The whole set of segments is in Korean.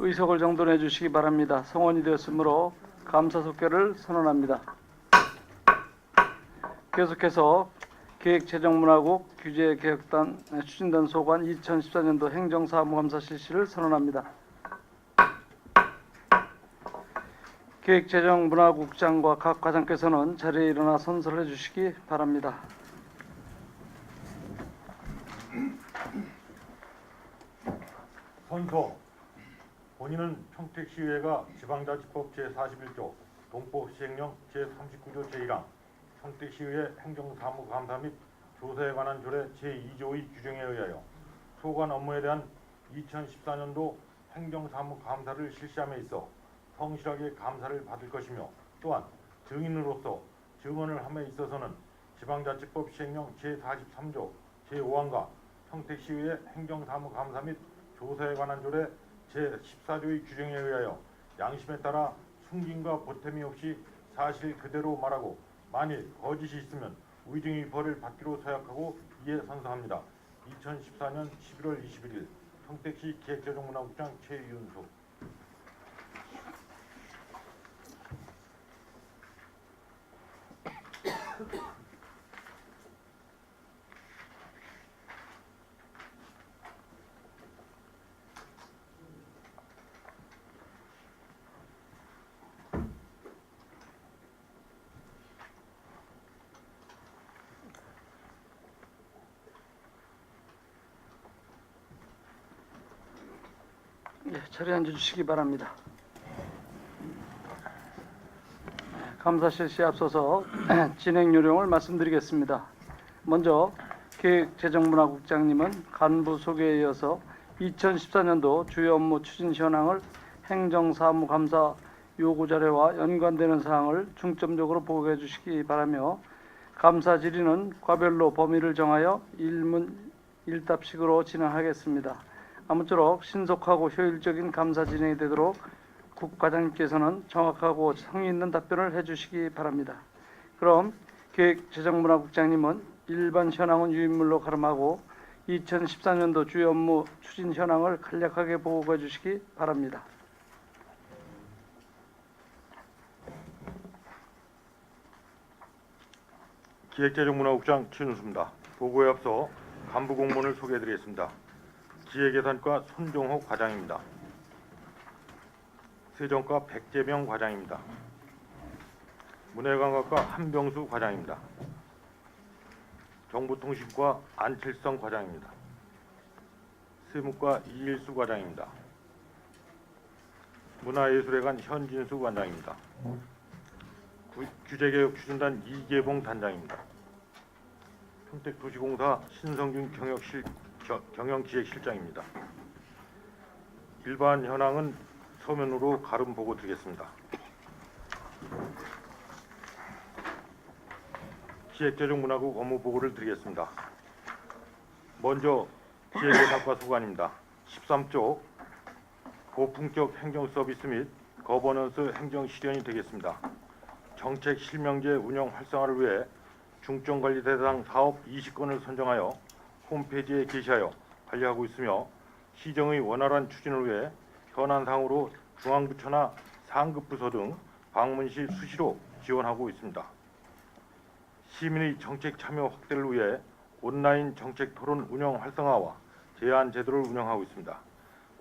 의석을 정돈해 주시기 바랍니다. 성원이 되었으므로 감사 속결을 선언합니다. 계속해서 기획재정문화국 규제개혁단 추진단 소관 2014년도 행정사무감사 실시를 선언합니다. 기획재정문화국장과 각 과장께서는 자리에 일어나 선서를 해주시기 바랍니다. 선서. 본인은 평택시의회가 지방자치법 제41조, 동법 시행령 제39조 제1항, 평택시의회 행정사무감사 및 조사에 관한 조례 제2조의 규정에 의하여 소관 업무에 대한 2014년도 행정사무감사를 실시함에 있어 성실하게 감사를 받을 것이며, 또한 증인으로서 증언을 함에 있어서는 지방자치법 시행령 제43조 제5항과 평택시의회 행정사무감사 및 조사에 관한 조례 제14조의 규정에 의하여 양심에 따라 숨김과 보탬이 없이 사실 그대로 말하고, 만일 거짓이 있으면 위증의 벌을 받기로 서약하고 이에 선서합니다. 2014년 11월 21일 평택시 기획재정문화국장 최윤수. 자리에 앉아주시기 바랍니다. 감사 실시에 앞서서 진행 요령을 말씀드리겠습니다. 먼저 기획재정문화국장님은 간부 소개에 이어서 2014년도 주요 업무 추진 현황을 행정사무감사 요구자료와 연관되는 사항을 중점적으로 보고해 주시기 바라며, 감사 질의는 과별로 범위를 정하여 일문일답식으로 진행하겠습니다. 아무쪼록 신속하고 효율적인 감사 진행이 되도록 국과장님께서는 정확하고 성의 있는 답변을 해주시기 바랍니다. 그럼 기획재정문화국장님은 일반 현황은 유인물로 가름하고 2014년도 주요 업무 추진 현황을 간략하게 보고해 주시기 바랍니다. 기획재정문화국장 최윤수입니다. 보고에 앞서 간부 공무원을 소개해드리겠습니다. 기획예산과 손종호 과장입니다. 세정과 백재명 과장입니다. 문해관광과 한병수 과장입니다. 정보통신과 안칠성 과장입니다. 세무과 이일수 과장입니다. 문화예술회관 현진수 관장입니다. 규제개혁 추진단 이계봉 단장입니다. 평택도시공사 신성균 경영기획실장입니다. 일반 현황은 서면으로 가름 보고 드리겠습니다. 기획재정문화국 업무 보고를 드리겠습니다. 먼저 기획예산과 소관입니다. 13조 고품격 행정 서비스 및 거버넌스 행정 실현이 되겠습니다. 정책 실명제 운영 활성화를 위해 중점관리 대상 사업 20건을 선정하여 홈페이지에 게시하여 관리하고 있으며, 시정의 원활한 추진을 위해 현안상으로 중앙부처나 상급부서 등 방문 시 수시로 지원하고 있습니다. 시민의 정책 참여 확대를 위해 온라인 정책 토론 운영 활성화와 제안 제도를 운영하고 있습니다.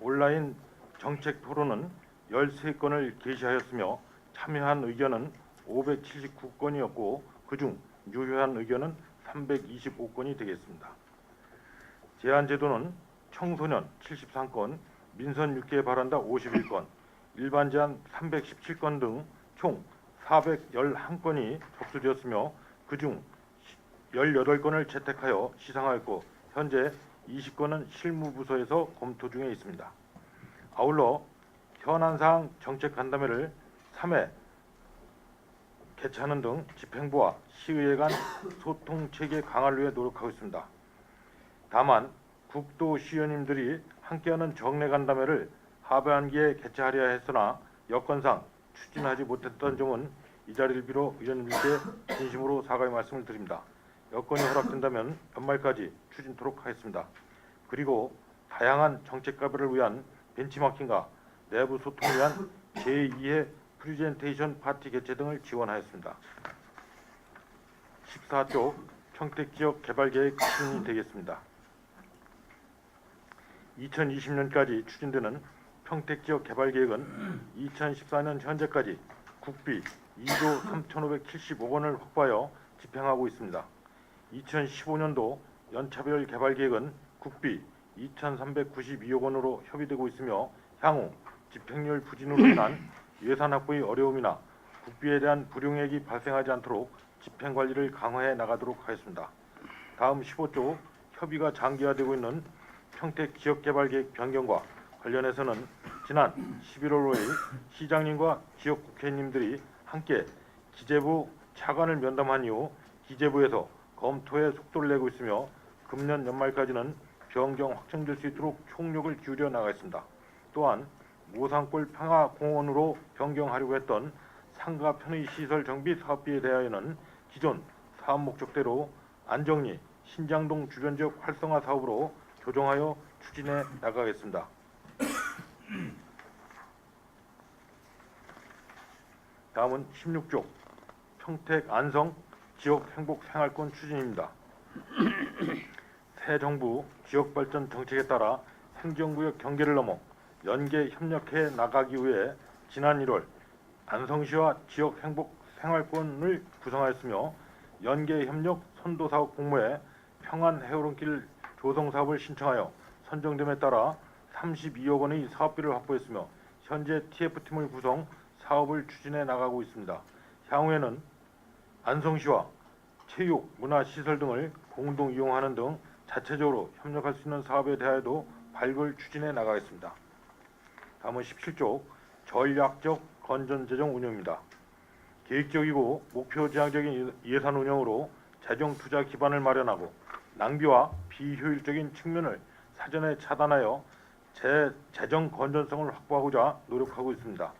온라인 정책 토론은 13건을 게시하였으며 참여한 의견은 579건이었고 그중 유효한 의견은 325건이 되겠습니다. 제안 제도는 청소년 73건, 민선 6개 바란다 51건, 일반 제안 317건 등 총 411건이 접수되었으며 그중 18건을 채택하여 시상하였고 현재 20건은 실무부서에서 검토 중에 있습니다. 아울러 현안사항 정책 간담회를 3회 개최하는 등 집행부와 시의회 간 소통체계 강화를 위해 노력하고 있습니다. 다만 국도시의원님들이 함께하는 정례 간담회를 하반기에 개최하려 했으나 여건상 추진하지 못했던 점은 이 자리를 빌어 의원님께 진심으로 사과의 말씀을 드립니다. 여건이 허락된다면 연말까지 추진토록 하겠습니다. 그리고 다양한 정책 가별을 위한 벤치마킹과 내부 소통을 위한 제2회 프리젠테이션 파티 개최 등을 지원하였습니다. 14조 평택지역 개발계획 추진이 되겠습니다. 2020년까지 추진되는 평택지역 개발계획은 2014년 현재까지 국비 2조 3,575억 원을 확보하여 집행하고 있습니다. 2015년도 연차별 개발계획은 국비 2,392억 원으로 협의되고 있으며 향후 집행률 부진으로 인한 예산 확보의 어려움이나 국비에 대한 불용액이 발생하지 않도록 집행관리를 강화해 나가도록 하겠습니다. 다음 15조 협의가 장기화되고 있는 평택 지역개발계획 변경과 관련해서는 지난 11월 5일 시장님과 지역국회의원님들이 함께 기재부 차관을 면담한 이후 기재부에서 검토에 속도를 내고 있으며 금년 연말까지는 변경 확정될 수 있도록 총력을 기울여 나가겠습니다. 또한 모산골 평화공원으로 변경하려고 했던 상가 편의시설 정비 사업비에 대하여는 기존 사업 목적대로 안정리, 신장동 주변지역 활성화 사업으로 조정하여 추진해 나가겠습니다. 다음은 16조 평택 안성 지역 행복 생활권 추진입니다. 새 정부 지역발전 정책에 따라 행정구역 경계를 넘어 연계 협력해 나가기 위해 지난 1월 안성시와 지역 행복 생활권을 구성하였으며 연계 협력 선도사업 공모에 평안 해오름길 조성 사업을 신청하여 선정됨에 따라 32억 원의 사업비를 확보했으며 현재 TF팀을 구성 사업을 추진해 나가고 있습니다. 향후에는 안성시와 체육, 문화시설 등을 공동 이용하는 등 자체적으로 협력할 수 있는 사업에 대하여도 발굴 추진해 나가겠습니다. 다음은 17조 전략적 건전재정 운영입니다. 계획적이고 목표지향적인 예산 운영으로 재정 투자 기반을 마련하고 낭비와 비효율적인 측면을 사전에 차단하여 재정 건전성을 확보하고자 노력하고 있습니다.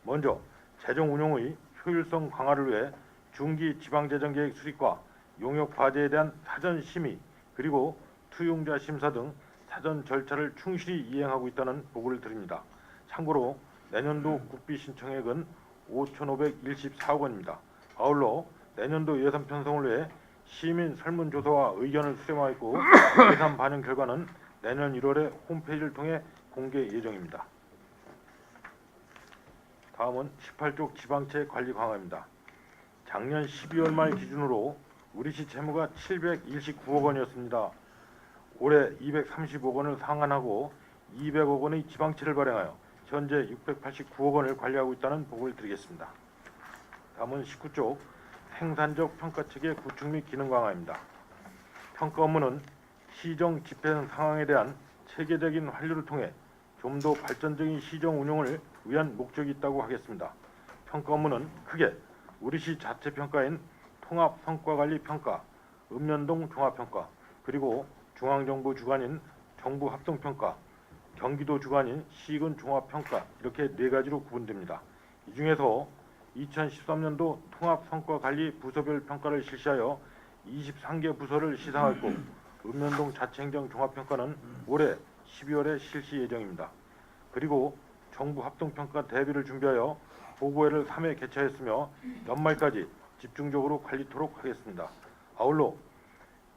먼저 재정 운용의 효율성 강화를 위해 중기 지방재정계획 수립과 용역 과제에 대한 사전 심의 그리고 투용자 심사 등 사전 절차를 충실히 이행하고 있다는 보고를 드립니다. 참고로 내년도 국비 신청액은 5,514억 원입니다. 아울러 내년도 예산 편성을 위해 시민 설문조사와 의견을 수렴하였고 예산 반영 결과는 내년 1월에 홈페이지를 통해 공개 예정입니다. 다음은 18조 지방채 관리 강화입니다. 작년 12월 말 기준으로 우리시 채무가 729억 원이었습니다. 올해 235억 원을 상환하고 200억 원의 지방채를 발행하여 현재 689억 원을 관리하고 있다는 보고를 드리겠습니다. 다음은 19조 생산적 평가체계 구축 및 기능 강화입니다. 평가 업무는 시정 집행 상황에 대한 체계적인 환류를 통해 좀 더 발전적인 시정 운영을 위한 목적이 있다고 하겠습니다. 평가 업무는 크게 우리시 자체 평가인 통합성과관리평가, 읍면동 종합평가, 그리고 중앙정부 주관인 정부합동평가, 경기도 주관인 시군 종합평가 이렇게 네 가지로 구분됩니다. 이 중에서 2013년도 통합성과관리 부서별 평가를 실시하여 23개 부서를 시상하였고 읍면동 자치행정 종합평가는 올해 12월에 실시 예정입니다. 그리고 정부합동평가 대비를 준비하여 보고회를 3회 개최하였으며 연말까지 집중적으로 관리토록 하겠습니다. 아울러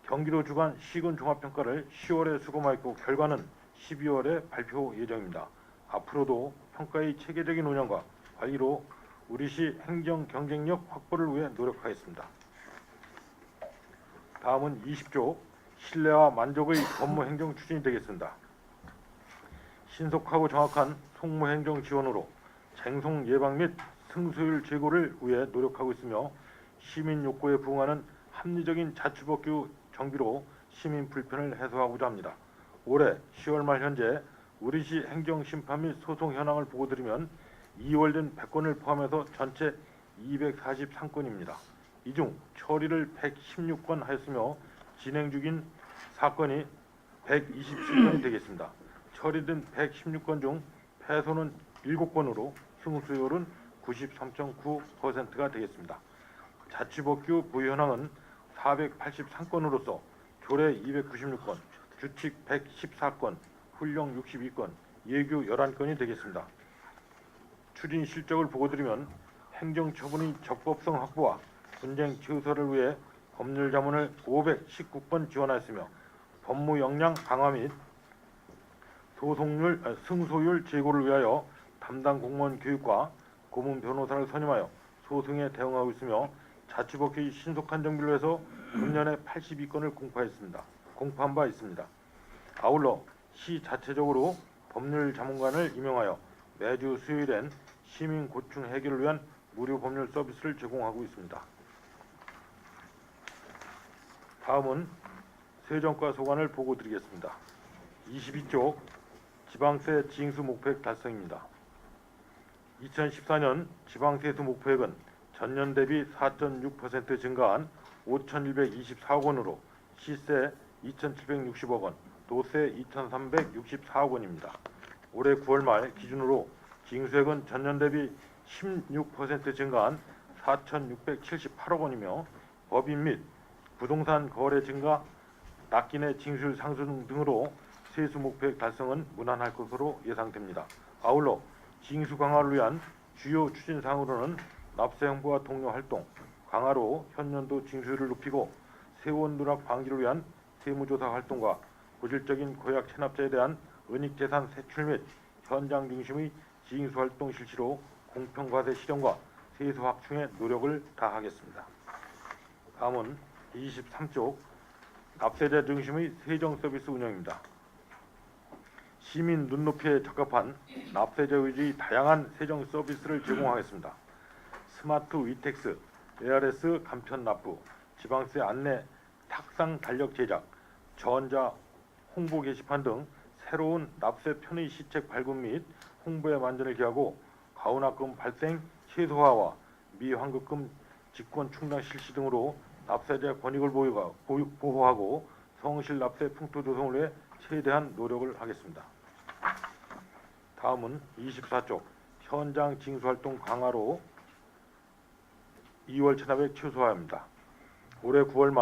경기도 주관 시군 종합평가를 10월에 수검하였고 결과는 12월에 발표 예정입니다. 앞으로도 평가의 체계적인 운영과 관리로 우리시 행정 경쟁력 확보를 위해 노력하겠습니다. 다음은 20조 신뢰와 만족의 업무행정 추진이 되겠습니다. 신속하고 정확한 송무행정 지원으로 쟁송 예방 및 승소율 제고를 위해 노력하고 있으며 시민 욕구에 부응하는 합리적인 자치법규 정비로 시민 불편을 해소하고자 합니다. 올해 10월 말 현재 우리시 행정심판 및 소송 현황을 보고드리면 2월된 100건을 포함해서 전체 243건입니다. 이 중 처리를 116건 하였으며 진행 중인 사건이 127건이 되겠습니다. 처리된 116건 중 패소는 7건으로 승소율은 93.9%가 되겠습니다. 자치법규 부의 현황은 483건으로서 조례 296건, 규칙 114건, 훈령 62건, 예규 11건이 되겠습니다. 추진 실적을 보고드리면 행정처분의 적법성 확보와 분쟁 최소화를 위해 법률 자문을 519건 지원하였으며 법무 역량 강화 및 승소율 제고를 위하여 담당 공무원 교육과 고문 변호사를 선임하여 소송에 대응하고 있으며 자치법규의 신속한 정비를 위해서 금년에 82건을 공포한 바 있습니다. 아울러 시 자체적으로 법률 자문관을 임용하여 매주 수요일엔 시민 고충 해결을 위한 무료 법률 서비스를 제공하고 있습니다. 다음은 세정과 소관을 보고드리겠습니다. 22쪽 지방세 징수 목표액 달성입니다. 2014년 지방세수 목표액은 전년 대비 4.6% 증가한 5,124억 원으로 시세 2,760억 원, 도세 2,364억 원입니다. 올해 9월 말 기준으로 징수액은 전년 대비 16% 증가한 4,678억 원이며 법인 및 부동산 거래 증가, 납기내 징수율 상승 등으로 세수 목표액 달성은 무난할 것으로 예상됩니다. 아울러 징수 강화를 위한 주요 추진사항으로는 납세 홍보와 독려 활동, 강화로 현년도 징수율을 높이고 세원 누락 방지를 위한 세무조사 활동과 고질적인 고약 체납자에 대한 은닉재산 세출 및 현장 중심의 징수 활동 실시로 공평과세 실현과 세수 확충에 노력을 다하겠습니다. 다음은 23쪽 납세자 중심의 세정 서비스 운영입니다. 시민 눈높이에 적합한 납세자 위주의 다양한 세정 서비스를 제공하겠습니다. 스마트 위텍스, ARS 간편 납부, 지방세 안내 탁상 달력 제작, 전자 홍보 게시판 등 새로운 납세 편의 시책 발굴 및 홍보에 만전을 기하고 가훈합금 발생 최소화와 미환급금 직권 충당 실시 등으로 납세자 권익을 보호하고 성실 납세 풍토 조성을 위해 최대한 노력을 하겠습니다. 다음은 24쪽 현장 징수활동 강화로 2월 체납액 최소화입니다. 올해 9월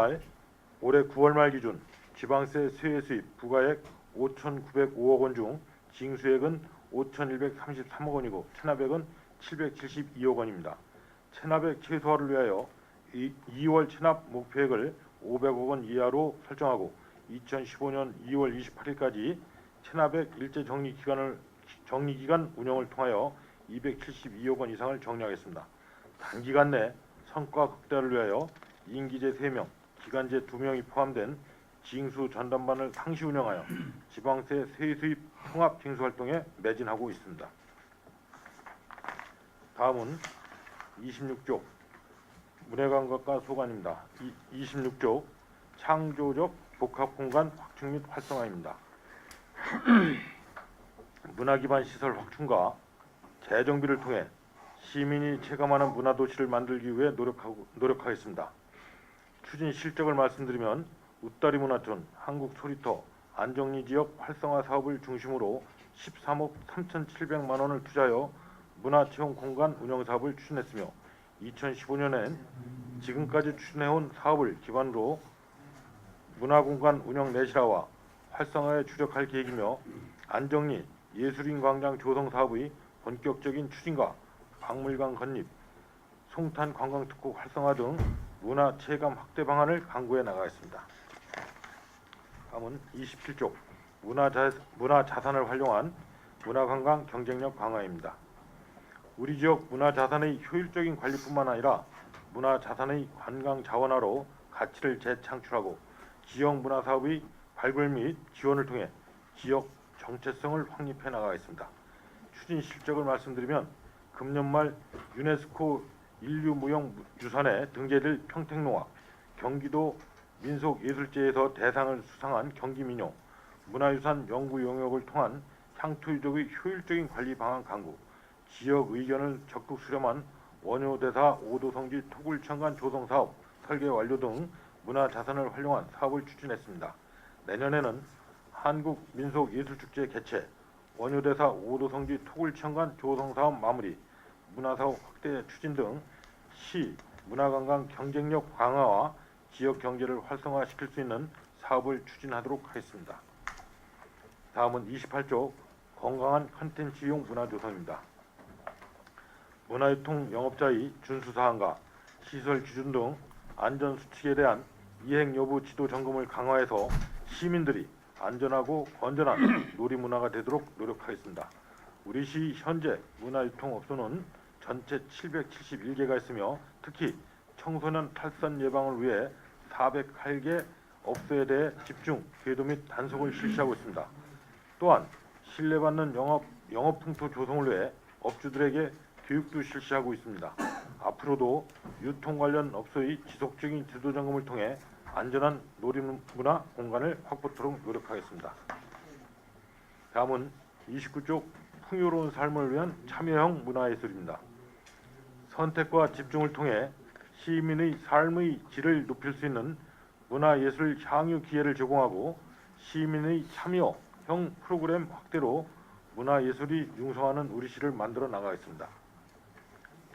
말 기준 지방세 세외 수입 부가액 5,905억 원 중 징수액은 5,133억 원이고 체납액은 772억 원입니다. 체납액 최소화를 위하여 2월 체납 목표액을 500억 원 이하로 설정하고 2015년 2월 28일까지 체납액 일제 정리기간 운영을 통하여 272억 원 이상을 정리하겠습니다. 단기간 내 성과 극대화를 위하여 임기제 3명, 기간제 2명이 포함된 징수 전담반을 상시 운영하여 지방세 세수입 통합 징수 활동에 매진하고 있습니다. 다음은 26쪽 문해감각과 소관입니다. 26쪽 창조적 복합공간 확충 및 활성화입니다. 문화기반 시설 확충과 재정비를 통해 시민이 체감하는 문화도시를 만들기 위해 노력하겠습니다. 추진 실적을 말씀드리면 웃다리 문화촌, 한국소리터, 안정리 지역 활성화 사업을 중심으로 13억 3,700만 원을 투자하여 문화체험 공간 운영 사업을 추진했으며 2015년엔 지금까지 추진해온 사업을 기반으로 문화공간 운영 내실화와 활성화에 주력할 계획이며 안정리 예술인광장 조성 사업의 본격적인 추진과 박물관 건립, 송탄 관광특구 활성화 등 문화 체감 확대 방안을 강구해 나가겠습니다. 다음은 27쪽 문화 자산을 활용한 문화관광 경쟁력 강화입니다. 우리 지역 문화 자산의 효율적인 관리뿐만 아니라 문화 자산의 관광 자원화로 가치를 재창출하고 지역 문화 사업의 발굴 및 지원을 통해 지역 정체성을 확립해 나가겠습니다. 추진 실적을 말씀드리면 금년 말 유네스코 인류무형유산에 등재될 평택농악, 경기도 민속예술제에서 대상을 수상한 경기민요, 문화유산 연구 용역을 통한 향토유적의 효율적인 관리 방안 강구, 지역 의견을 적극 수렴한 원효대사 5도성지 토굴천간 조성사업 설계 완료 등 문화자산을 활용한 사업을 추진했습니다. 내년에는 한국민속예술축제 개최, 원효대사 5도성지 토굴천간 조성사업 마무리, 문화사업 확대 추진 등 시 문화관광 경쟁력 강화와 지역 경제를 활성화시킬 수 있는 사업을 추진하도록 하겠습니다. 다음은 28쪽 건강한 컨텐츠용 문화 조성입니다. 문화유통 영업자의 준수 사항과 시설 기준 등 안전 수칙에 대한 이행 여부 지도 점검을 강화해서 시민들이 안전하고 건전한 놀이 문화가 되도록 노력하겠습니다. 우리 시 현재 문화유통업소는 전체 771개가 있으며 특히 청소년 탈선 예방을 위해 408개 업소에 대해 집중 궤도 및 단속을 실시하고 있습니다. 또한 신뢰받는 영업 풍토 조성을 위해 업주들에게 교육도 실시하고 있습니다. 앞으로도 유통 관련 업소의 지속적인 지도 점검을 통해 안전한 놀이문화 공간을 확보토록 노력하겠습니다. 다음은 29쪽 풍요로운 삶을 위한 참여형 문화예술입니다. 선택과 집중을 통해 시민의 삶의 질을 높일 수 있는 문화예술 향유 기회를 제공하고 시민의 참여형 프로그램 확대로 문화예술이 융성하는 우리시를 만들어 나가겠습니다.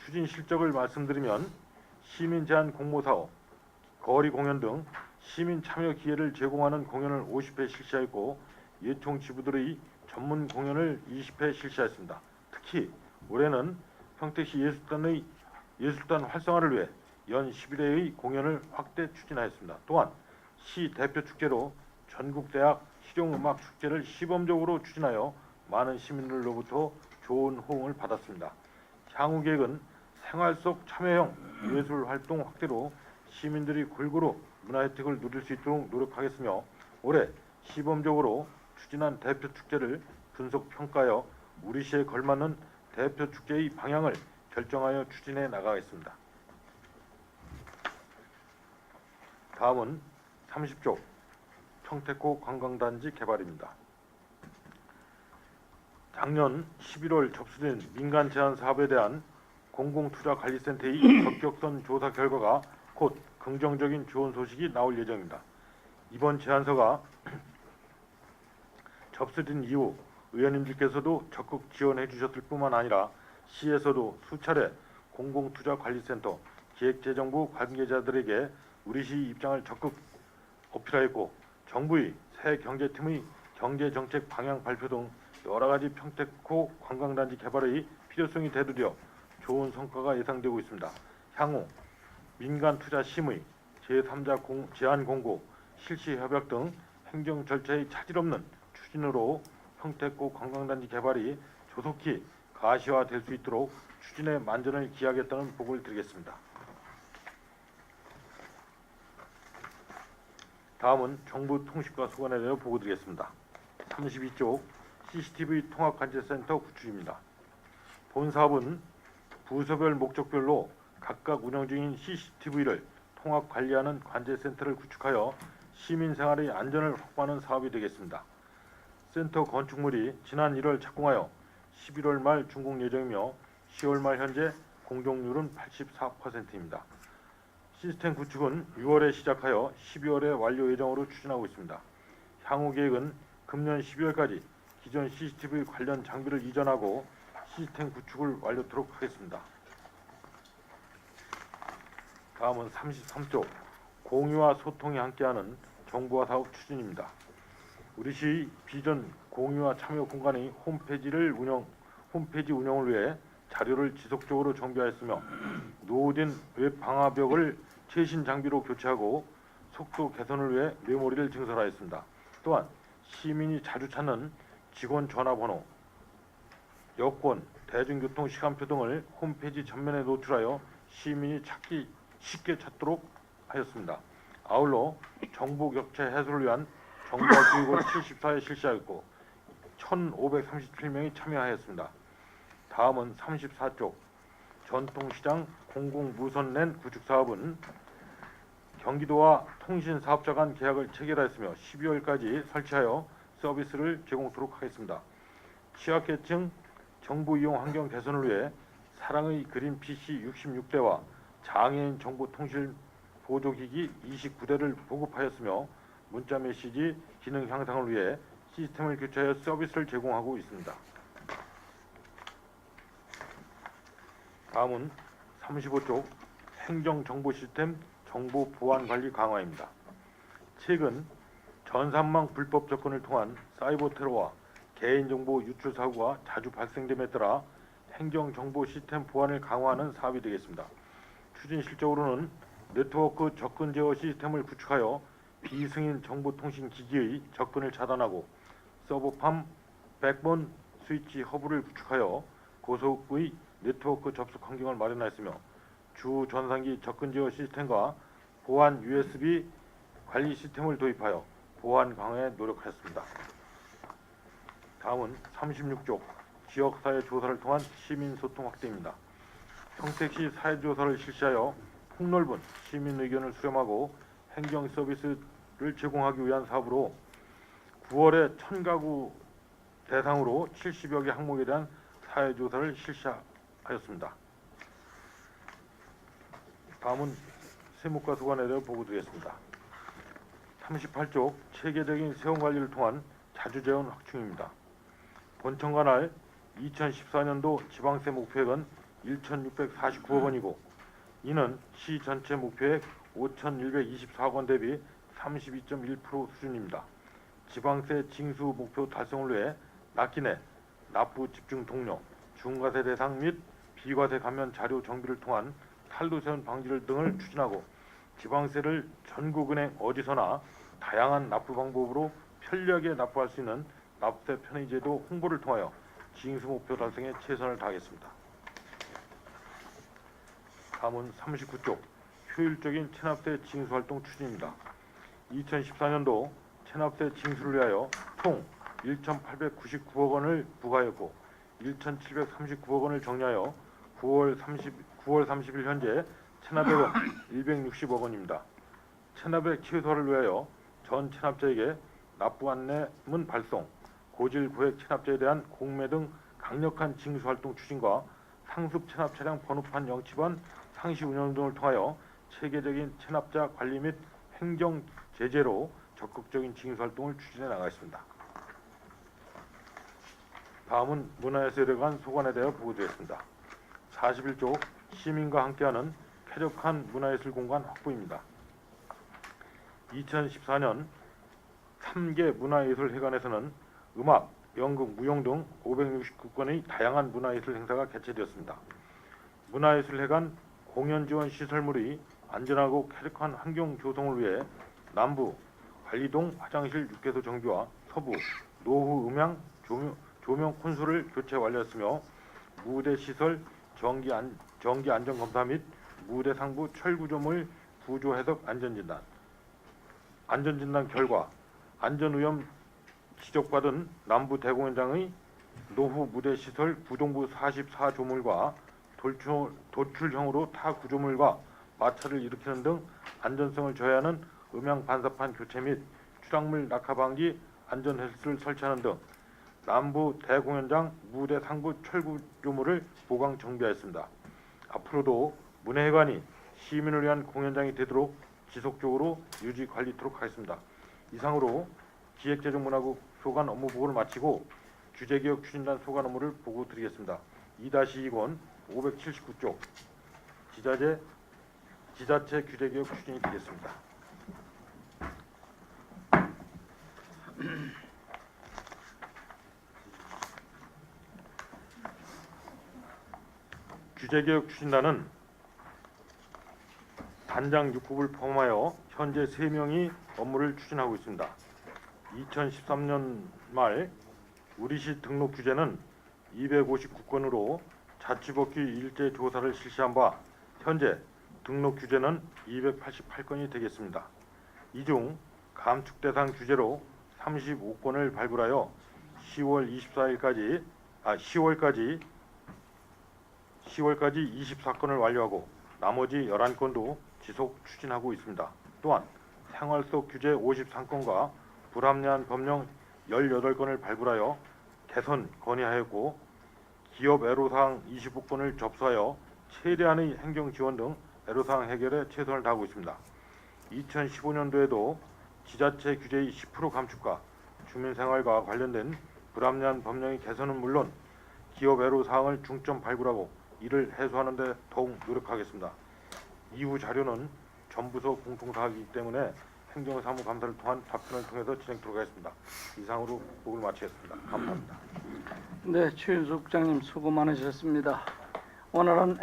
추진 실적을 말씀드리면 시민 제한 공모사업, 거리 공연 등 시민 참여 기회를 제공하는 공연을 50회 실시하였고 예총 지부들의 전문 공연을 20회 실시하였습니다. 특히 올해는 평택시 예술단 활성화를 위해 연 11회의 공연을 확대 추진하였습니다. 또한 시 대표 축제로 전국대학 실용음악 축제를 시범적으로 추진하여 많은 시민들로부터 좋은 호응을 받았습니다. 향후 계획은 생활 속 참여형 예술 활동 확대로 시민들이 골고루 문화 혜택을 누릴 수 있도록 노력하겠으며 올해 시범적으로 추진한 대표 축제를 분석 평가하여 우리 시에 걸맞는 대표 축제의 방향을 결정하여 추진해 나가겠습니다. 다음은 30조 평택호 관광단지 개발입니다. 작년 11월 접수된 민간 제안 사업에 대한 공공투자관리센터의 적격선 조사 결과가 곧 긍정적인 좋은 소식이 나올 예정입니다. 이번 제안서가 접수된 이후 의원님들께서도 적극 지원해 주셨을 뿐만 아니라 시에서도 수차례 공공투자관리센터 기획재정부 관계자들에게 우리 시 입장을 적극 어필하였고 정부의 새 경제팀의 경제정책 방향 발표 등 여러가지 평택호 관광단지 개발의 필요성이 대두되어 좋은 성과가 예상되고 있습니다. 향후 민간투자심의 제3자 제안 공고, 실시 협약 등 행정 절차의 차질 없는 추진으로 평택호 관광단지 개발이 조속히 가시화될 수 있도록 추진에 만전을 기하겠다는 보고를 드리겠습니다. 다음은 정부 통신과 소관에 대해 보고 드리겠습니다. 32쪽 CCTV 통합관제센터 구축입니다. 본 사업은 부서별 목적별로 각각 운영 중인 CCTV를 통합 관리하는 관제센터를 구축하여 시민 생활의 안전을 확보하는 사업이 되겠습니다. 센터 건축물이 지난 1월 착공하여 11월 말 준공 예정이며 10월 말 현재 공정률은 84%입니다. 시스템 구축은 6월에 시작하여 12월에 완료 예정으로 추진하고 있습니다. 향후 계획은 금년 12월까지 기존 CCTV 관련 장비를 이전하고 시스템 구축을 완료토록 하겠습니다. 다음은 33조 공유와 소통이 함께하는 정부와 사업 추진입니다. 우리시 비전 공유와 참여 공간의 홈페이지 운영을 위해 자료를 지속적으로 정비하였으며 노후된 웹 방화벽을 최신 장비로 교체하고 속도 개선을 위해 메모리를 증설하였습니다. 또한 시민이 자주 찾는 직원 전화번호, 여권, 대중교통 시간표 등을 홈페이지 전면에 노출하여 시민이 찾기 쉽게 찾도록 하였습니다. 아울러 정보 격차 해소를 위한 정보 교육을 74회 실시하였고 1,537명이 참여하였습니다. 다음은 34쪽 전통시장 공공무선랜 구축사업은 경기도와 통신사업자 간 계약을 체결하였으며 12월까지 설치하여 서비스를 제공토록 하겠습니다. 취약계층 정보 이용 환경 개선을 위해 사랑의 그린 PC 66대와 장애인 정보통신 보조기기 29대를 보급하였으며 문자메시지 기능 향상을 위해 시스템을 교체하여 서비스를 제공하고 있습니다. 다음은 35쪽 행정정보시스템 정보 보안관리 강화입니다. 최근 전산망 불법 접근을 통한 사이버 테러와 개인정보 유출 사고가 자주 발생됨에 따라 행정정보 시스템 보안을 강화하는 사업이 되겠습니다. 추진 실적으로는 네트워크 접근 제어 시스템을 구축하여 비승인 정보통신 기기의 접근을 차단하고 서버팜 백본 스위치 허브를 구축하여 고속의 네트워크 접속 환경을 마련하였으며 주 전산기 접근 제어 시스템과 보안 USB 관리 시스템을 도입하여 보안 강화에 노력하였습니다. 다음은 36쪽 지역사회 조사를 통한 시민소통 확대입니다. 평택시 사회조사를 실시하여 폭넓은 시민 의견을 수렴하고 행정 서비스를 제공하기 위한 사업으로 9월에 1000가구 대상으로 70여 개 항목에 대한 사회조사를 실시하였습니다. 다음은 세무과 소관에 대해 보고드리겠습니다. 38쪽 체계적인 세원관리를 통한 자주재원 확충입니다. 본청관할 2014년도 지방세 목표액은 1,649억 원이고 이는 시 전체 목표액 5,124억 원 대비 32.1% 수준입니다. 지방세 징수 목표 달성을 위해 납기내, 납부 집중 동료, 중과세 대상 및 비과세 감면 자료 정비를 통한 탈루세원 방지를 등을 추진하고 지방세를 전국은행 어디서나 다양한 납부 방법으로 편리하게 납부할 수 있는 납세 편의제도 홍보를 통하여 징수 목표 달성에 최선을 다하겠습니다. 다음은 39쪽 효율적인 체납세 징수 활동 추진입니다. 2014년도 체납세 징수를 위하여 총 1,899억 원을 부과하였고 1,739억 원을 정리하여 9월 30일 현재 체납액은 160억 원입니다. 체납액 최소화를 위하여 전 체납자에게 납부 안내문 발송, 고질 고액 체납자에 대한 공매 등 강력한 징수 활동 추진과 상습 체납 차량 번호판 영치반 상시 운영 등을 통하여 체계적인 체납자 관리 및 행정 제재로 적극적인 징수 활동을 추진해 나가겠습니다. 다음은 문화예술에 관한 소관에 대해 보고드리겠습니다. 41조 시민과 함께하는 쾌적한 문화예술 공간 확보입니다. 2014년 3개 문화예술회관에서는 음악, 연극, 무용 등 569건의 다양한 문화예술 행사가 개최되었습니다. 문화예술회관 공연 지원 시설물의 안전하고 쾌적한 환경 조성을 위해 남부 관리동 화장실 6개소 정비와 서부 노후 음향 조명 콘솔을 교체 완료했으며 무대 시설 정기 안전 검사 및 무대 상부 철구조물 구조 해석 안전진단 결과 안전위험 지적받은 남부 대공연장의 노후 무대 시설 구동부 44조물과 도출형으로 타 구조물과 마찰을 일으키는 등 안전성을 저해하는 음향 반사판 교체 및 추락물 낙하 방지 안전 헬스를 설치하는 등 남부 대공연장 무대 상부 철구조물을 보강 정비하였습니다. 앞으로도 문화회관이 시민을 위한 공연장이 되도록 지속적으로 유지 관리토록 하겠습니다. 이상으로 기획재정문화국 소관 업무 보고를 마치고 규제개혁 추진단 소관 업무를 보고 드리겠습니다. 2-2권 579쪽 지자체 규제개혁 추진이 되겠습니다. 규제개혁 추진단은 단장 6급을 포함하여 현재 3명이 업무를 추진하고 있습니다. 2013년 말 우리시 등록 규제는 259건으로 자치법규 일제 조사를 실시한 바 현재 등록 규제는 288건이 되겠습니다. 이 중 감축 대상 규제로 35건을 발굴하여 10월까지 24건을 완료하고 나머지 11건도 지속 추진하고 있습니다. 또한 생활 속 규제 53건과 불합리한 법령 18건을 발굴하여 개선 건의하였고 기업 애로사항 25건을 접수하여 최대한의 행정 지원 등 애로사항 해결에 최선을 다하고 있습니다. 2015년도에도 지자체 규제의 10% 감축과 주민생활과 관련된 불합리한 법령의 개선은 물론 기업 애로사항을 중점 발굴하고 이를 해소하는 데 더욱 노력하겠습니다. 이후 자료는 전부서 공통사항이기 때문에 행정사무감사를 통한 답변을 통해서 진행토록 하겠습니다. 이상으로 보고를 마치겠습니다. 감사합니다. 네, 최윤수 국장님 수고 많으셨습니다. 오늘은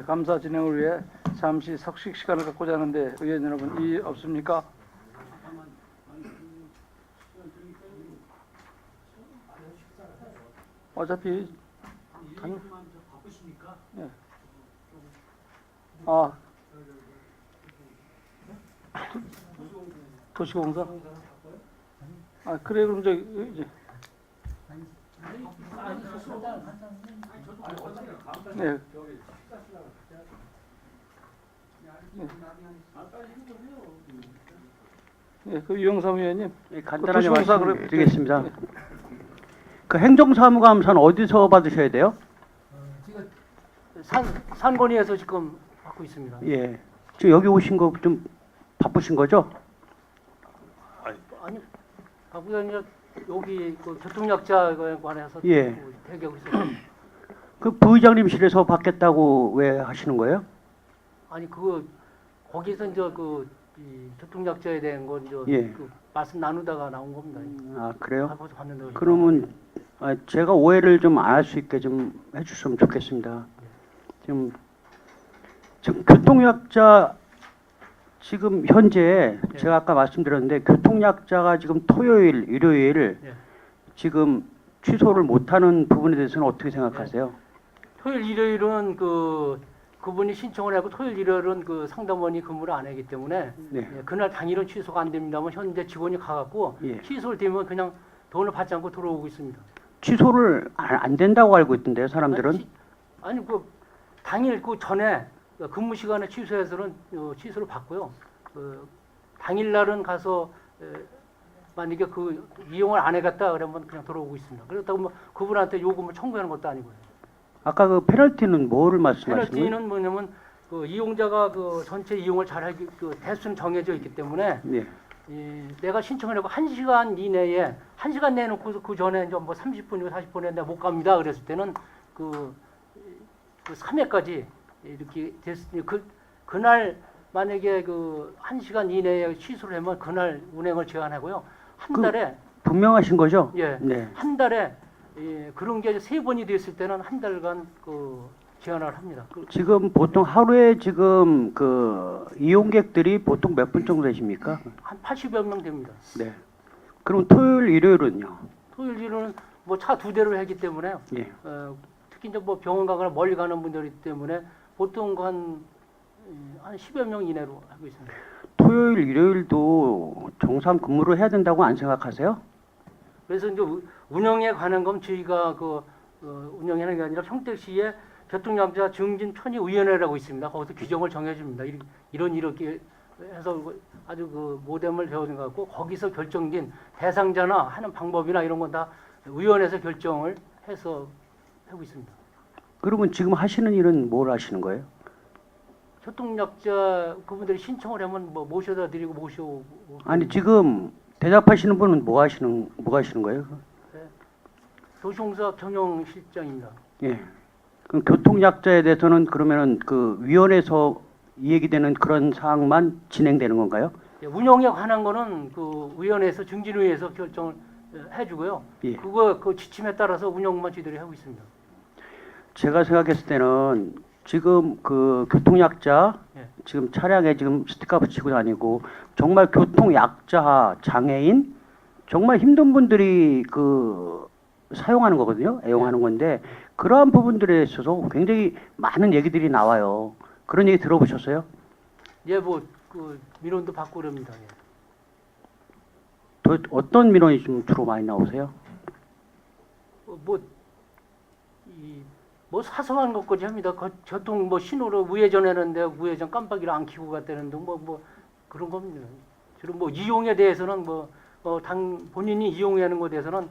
감사 진행을 위해 잠시 석식 시간을 갖고자 하는데 의원 여러분 이의 없습니까? 어차피 네. 아 도시공사? 아 그래 그럼 이제 네. 네, 그 유영삼 의원님 예, 간단하게 도시공사 말씀드리겠습니다. 그 행정사무감사는 어디서 받으셔야 돼요? 산건위에서 지금 받고 있습니다. 예, 지금 여기 오신 거 좀 바쁘신 거죠? 아니, 박 부장님 여기 그 교통약자에 관해서 예. 대기하고 있어요. 그 부의장님실에서 받겠다고 왜 하시는 거예요? 아니 그거 거기서 이제 이 교통약자에 대한 건 이제 예. 그 말씀 나누다가 나온 겁니다. 아 그래요? 가서 봤는데 그러면 제가 오해를 좀 안 할 수 있게 좀 해주셨으면 좋겠습니다. 지금 교통약자 지금 현재 예. 제가 아까 말씀드렸는데 교통약자가 지금 토요일, 일요일 예. 지금 취소를 못하는 부분에 대해서는 어떻게 생각하세요? 토요일 일요일은 그분이 신청을 하고 토요일 일요일은 그 상담원이 근무를 안 하기 때문에 네. 예, 그날 당일은 취소가 안 됩니다만 현재 직원이 가갖고 예. 취소를 되면 그냥 돈을 받지 않고 들어오고 있습니다. 취소를 안 된다고 알고 있던데요, 사람들은? 아니 그 당일 그 전에 근무 시간에 취소해서는 취소를 받고요. 당일 날은 가서 만약에 그 이용을 안 해갔다 그러면 그냥 들어오고 있습니다. 그렇다고 뭐 그분한테 요금을 청구하는 것도 아니고요. 아까 그 페널티는 뭐를 말씀하시는 거예요? 페널티는 뭐냐면 그 이용자가 그 전체 이용을 잘하기 그 대수는 정해져 있기 때문에 네. 내가 신청을 하고 1시간 이내에 1시간 내놓고서 그 전에 이제 뭐 30분이고 40분에 내가 못 갑니다. 그랬을 때는 그 3회까지 이렇게 됐으니 그날 만약에 그 1시간 이내에 취소를 하면 그날 운행을 제한하고요. 한 달에 분명하신 거죠? 예. 네. 한 달에 그런 게 3번이 됐을 때는 한 달간 제한을 합니다. 지금 보통 하루에 지금 그 이용객들이 보통 몇 분 정도 되십니까? 한 80여 명 됩니다. 네. 그럼 토요일, 일요일은요? 토요일 일요일은 뭐 차 2대를 하기 때문에 예. 특히 이제 뭐 병원 가거나 멀리 가는 분들이기 때문에 보통 한 10여 명 이내로 하고 있습니다. 토요일, 일요일도 정상 근무를 해야 된다고 안 생각하세요? 그래서 이제 운영에 관한 건 저희가 운영하는 게 아니라 평택시에 교통약자 증진 편의위원회라고 있습니다. 거기서 규정을 정해줍니다. 이렇게 해서 아주 그 모뎀을 배우는 것 같고 거기서 결정된 대상자나 하는 방법이나 이런 건 다 위원회에서 결정을 해서 하고 있습니다. 그러면 지금 하시는 일은 뭘 하시는 거예요? 교통약자 그분들이 신청을 하면 뭐 모셔다 드리고 모셔오고 아니 지금 대답하시는 분은 뭐 하시는 거예요? 도시공사 경영실장입니다. 예. 그럼 교통약자에 대해서는 그러면은 그 위원회에서 얘기되는 그런 사항만 진행되는 건가요? 예, 운영에 관한 거는 그 위원회에서 증진위에서 결정을 해주고요. 예. 그 지침에 따라서 운영만 저희들이 하고 있습니다. 제가 생각했을 때는 지금 그 교통약자 예. 지금 차량에 지금 스티커 붙이고 다니고 정말 교통약자 장애인 정말 힘든 분들이 그 사용하는 거거든요. 애용하는 건데 그러한 부분들에 있어서 굉장히 많은 얘기들이 나와요. 그런 얘기 들어보셨어요? 예, 그 민원도 받고 그럽니다. 예. 어떤 민원이 좀 주로 많이 나오세요? 뭐 사소한 것까지 합니다. 교통 뭐 신호를 우회전했는데 우회전 깜빡이를 안 켜고 갔다는 등 뭐 그런 겁니다. 주로 뭐 이용에 대해서는 본인이 이용하는 것에 대해서는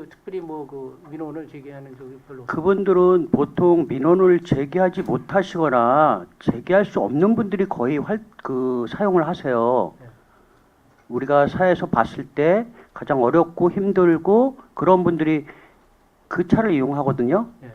특별히 그 민원을 제기하는 적이 별로 없습니다. 그분들은 보통 민원을 제기하지 못하시거나 제기할 수 없는 분들이 거의 사용을 하세요. 네. 우리가 사회에서 봤을 때 가장 어렵고 힘들고 그런 분들이 그 차를 이용하거든요. 네.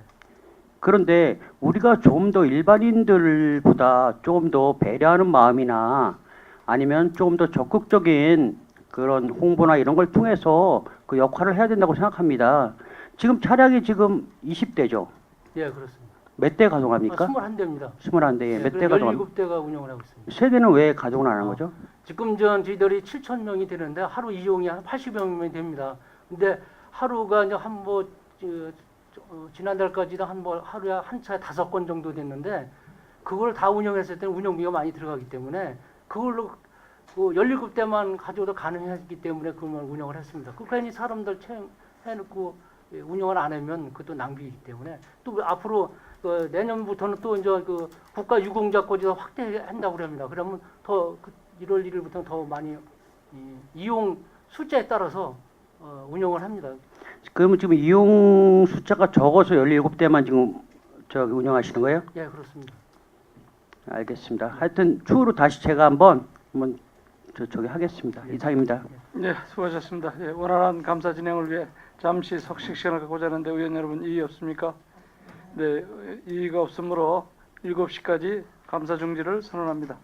그런데 우리가 좀 더 일반인들보다 좀 더 배려하는 마음이나 아니면 좀 더 적극적인 그런 홍보나 이런 걸 통해서 그 역할을 해야 된다고 생각합니다. 지금 차량이 지금 20대죠. 예, 그렇습니다. 몇 대 가동합니까? 21대입니다. 21대에 몇 대 가동합니까? 17대가 운영을 하고 있습니다. 세대는 왜 가동을 안 하는 거죠? 지금 저희들이 7,000명이 되는데 하루 이용이 한 80여 명이 됩니다. 근데 하루가 이제 지난달까지도 하루에 한 차에 5건 정도 됐는데 그걸 다 운영했을 때는 운영비가 많이 들어가기 때문에 그걸로 그 17대만 가져도 가능했기 때문에 그걸 운영을 했습니다. 그 괜히 사람들 해놓고 운영을 안 하면 그것도 낭비이기 때문에 또 앞으로 내년부터는 또 이제 그 국가 유공자까지 확대한다고 합니다. 그러면 더 1월 1일부터는 더 많이 이용 숫자에 따라서 운영을 합니다. 그러면 지금 이용 숫자가 적어서 17대만 지금 운영하시는 거예요? 예, 그렇습니다. 알겠습니다. 하여튼 추후로 다시 제가 한번 저기 하겠습니다. 이상입니다. 네, 수고하셨습니다. 예, 원활한 감사 진행을 위해 잠시 석식 시간을 갖고자 하는데 의원 여러분 이의 없습니까? 네, 이의가 없으므로 7시까지 감사 중지를 선언합니다.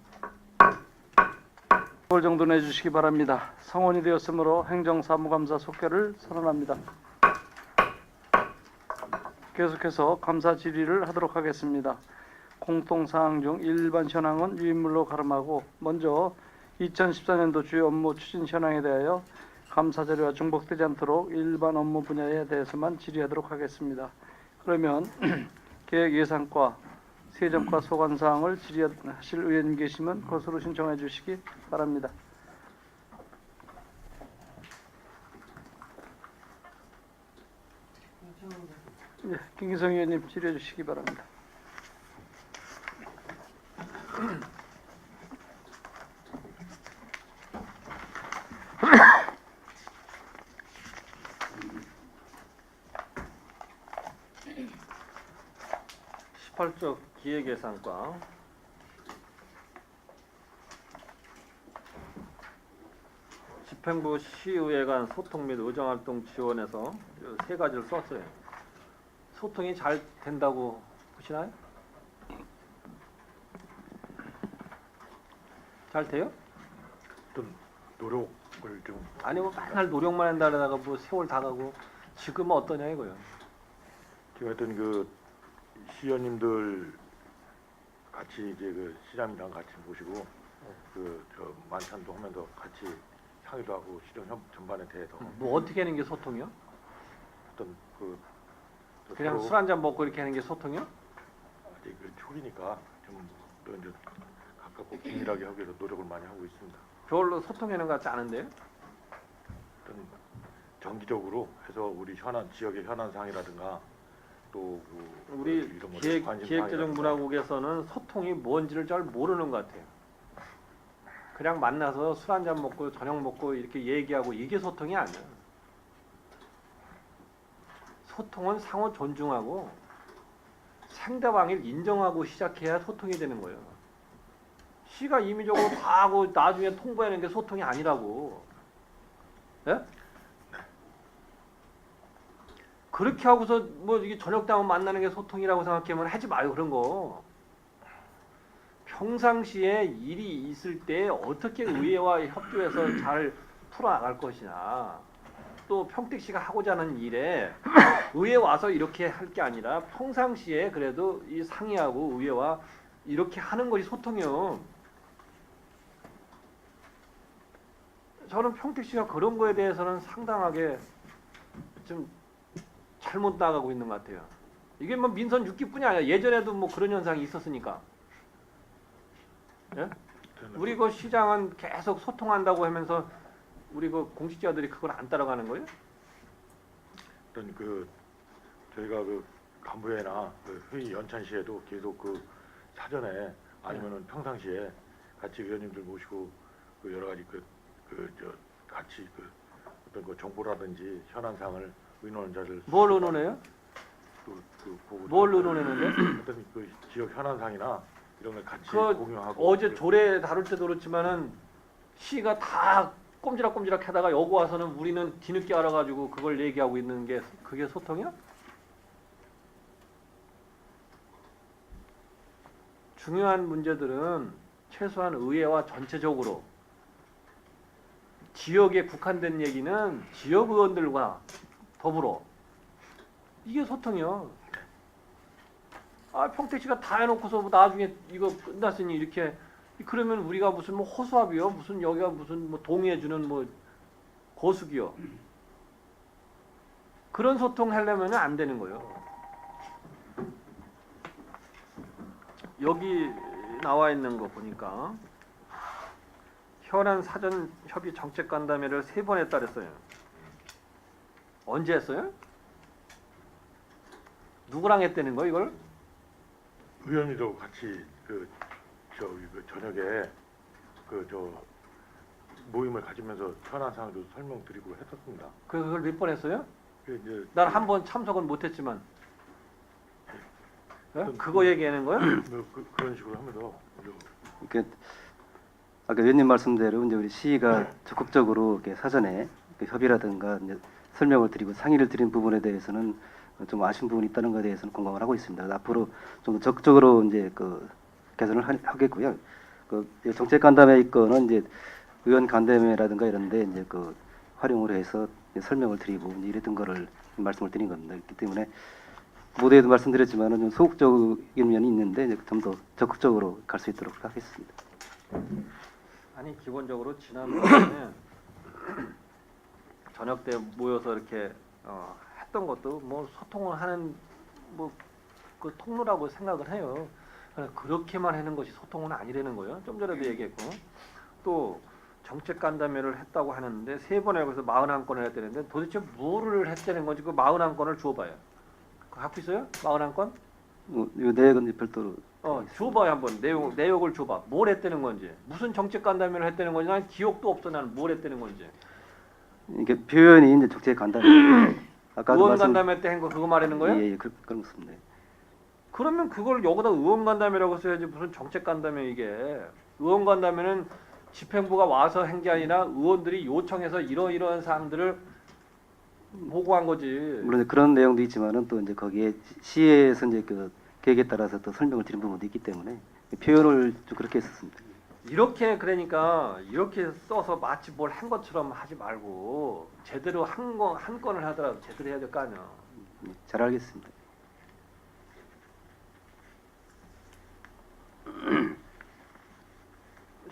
5월 정도 내주시기 바랍니다. 성원이 되었으므로 행정사무감사 속결을 선언합니다. 계속해서 감사 질의를 하도록 하겠습니다. 공통사항 중 일반 현황은 위인물로 가름하고 먼저 2014년도 주요 업무 추진 현황에 대하여 감사 자료와 중복되지 않도록 일반 업무 분야에 대해서만 질의하도록 하겠습니다. 그러면 계획 예산과 세정과 소관 사항을 질의하실 의원님 계시면 것으로 신청해 주시기 바랍니다. 예, 김기성 의원님 질의해 주시기 바랍니다. (18조) 기획예산과 집행부 시의회 간 소통 및 의정활동 지원에서 세 가지를 썼어요. 소통이 잘 된다고 보시나요? 잘 돼요? 어떤 노력을 좀 아니 뭐 맨날 노력만 한다다가 뭐 세월 다 가고 지금은 어떠냐 이거요. 제가 하여튼 그 시의원님들 같이 이제 그 시장이랑 같이 모시고 그 저 만찬도 하면서 같이 상의도 하고 시정 전반에 대해서 뭐 어떻게 하는 게 소통이요? 어떤 그냥 서로 술 한잔 먹고 이렇게 하는 게 소통이요? 아직 그 초기니까 좀더 이제 가깝고 긴밀하게 하기 위해서 노력을 많이 하고 있습니다. 별로 소통하는 것 같지 않은데요? 어떤 정기적으로 해서 우리 지역의 현안 사항이라든가 또 우리 이런 것들 관심 기획재정문화국에서는 소통이 뭔지를 잘 모르는 것 같아요. 그냥 만나서 술 한잔 먹고 저녁 먹고 이렇게 얘기하고 이게 소통이 아니야. 소통은 상호 존중하고 상대방을 인정하고 시작해야 소통이 되는 거예요. 시가 임의적으로 다 하고 나중에 통보하는 게 소통이 아니라고. 예? 그렇게 하고서 뭐 이게 저녁 때 만나는 게 소통이라고 생각하면 하지 마요 그런 거. 평상시에 일이 있을 때 어떻게 의회와 협조해서 잘 풀어나갈 것이냐. 또 평택시가 하고자 하는 일에 의회 와서 이렇게 할 게 아니라 평상시에 그래도 이 상의하고 의회와 이렇게 하는 것이 소통이요. 저는 평택시가 그런 거에 대해서는 상당하게 좀 잘못 나가고 있는 것 같아요. 이게 뭐 민선 6기뿐이 아니라 예전에도 뭐 그런 현상이 있었으니까. 예? 우리 그 시장은 계속 소통한다고 하면서 우리 그 공직자들이 그걸 안 따라가는 거예요? 어떤 그 저희가 그 간부회나 그 회의 연찬 시에도 계속 그 사전에 아니면은 평상시에 같이 의원님들 모시고 그 여러 가지 같이 그 어떤 그 정보라든지 현안 사항을 의논자를 뭘 의논해요? 보고 뭘 의논했는데? 어떤 그 지역 현안 사항이나 이런 걸 같이 그 공유하고 어제 조례 다룰 때도 그렇지만은 시가 다 꼼지락꼼지락 하다가 여기 와서는 우리는 뒤늦게 알아가지고 그걸 얘기하고 있는 게 그게 소통이야? 중요한 문제들은 최소한 의회와 전체적으로 지역에 국한된 얘기는 지역 의원들과 더불어 이게 소통이요. 아 평택시가 다 해놓고서 나중에 이거 끝났으니 이렇게 그러면 우리가 무슨 뭐 호수아비요, 무슨 여기가 무슨 뭐 동의해주는 뭐 거수기요. 그런 소통 하려면 안 되는 거예요. 여기 나와 있는 거 보니까 현안 사전 협의 정책 간담회를 3번 했다 그랬어요. 언제 했어요? 누구랑 했다는 거 이걸? 의원님도 같이 그 저녁에 모임을 가지면서 현안 사항도 설명드리고 했었습니다. 그걸 몇 번 했어요? 이제 난 한 번 참석은 못했지만. 그거 얘기하는 거야? 그런 식으로 하면서 이렇게 아까 의원님 말씀대로 이제 우리 시가 적극적으로 이렇게 사전에 협의라든가 이제 설명을 드리고 상의를 드린 부분에 대해서는 좀 아쉬운 부분이 있다는 것에 대해서는 공감을 하고 있습니다. 그래서 앞으로 좀 더 적극적으로 이제 개선을 하겠고요. 정책 간담회 건은 이제 의원 간담회라든가 이런데 이제 활용을 해서 이제 설명을 드리고 이제 이랬던 거를 말씀을 드린 겁니다. 그렇기 때문에 모두에도 말씀드렸지만은 좀 소극적인 면이 있는데 이제 좀 더 적극적으로 갈 수 있도록 하겠습니다. 아니 기본적으로 지난번에 저녁 때 모여서 이렇게 했던 것도 뭐 소통을 하는 뭐 그 통로라고 생각을 해요. 그렇게만 하는 것이 소통은 아니라는 거예요. 좀 전에도 얘기했고 또 정책 간담회를 했다고 하는데 3번에 그래서 41건을 했다는데 도대체 뭐를 했다는 건지 그 41건을 주워봐요. 그거 갖고 있어요? 41건? 이 내역은 이제 별도로 줘봐요 한번 내역을 줘봐. 뭘 했다는 건지 무슨 정책 간담회를 했다는 건지 난 기억도 없어. 나는 뭘 했다는 건지. 이게 표현이 이제 적재 간담회. 아까 의원 간담회 때 한 거 그거 말하는 거예요? 예, 그런 것입니다. 그러면 그걸 여기다 의원 간담회라고 써야지 무슨 정책 간담회 이게. 의원 간담회는 집행부가 와서 한 게 아니라 의원들이 요청해서 이러이러한 사항들을 보고한 거지. 물론 그런 내용도 있지만은 또 이제 거기에 시에서 이제 계획에 따라서 또 설명을 드린 부분도 있기 때문에 표현을 좀 그렇게 했었습니다. 이렇게 그러니까 이렇게 써서 마치 뭘 한 것처럼 하지 말고 제대로 한 건을 하더라도 제대로 해야 될 거 아니야. 잘 알겠습니다.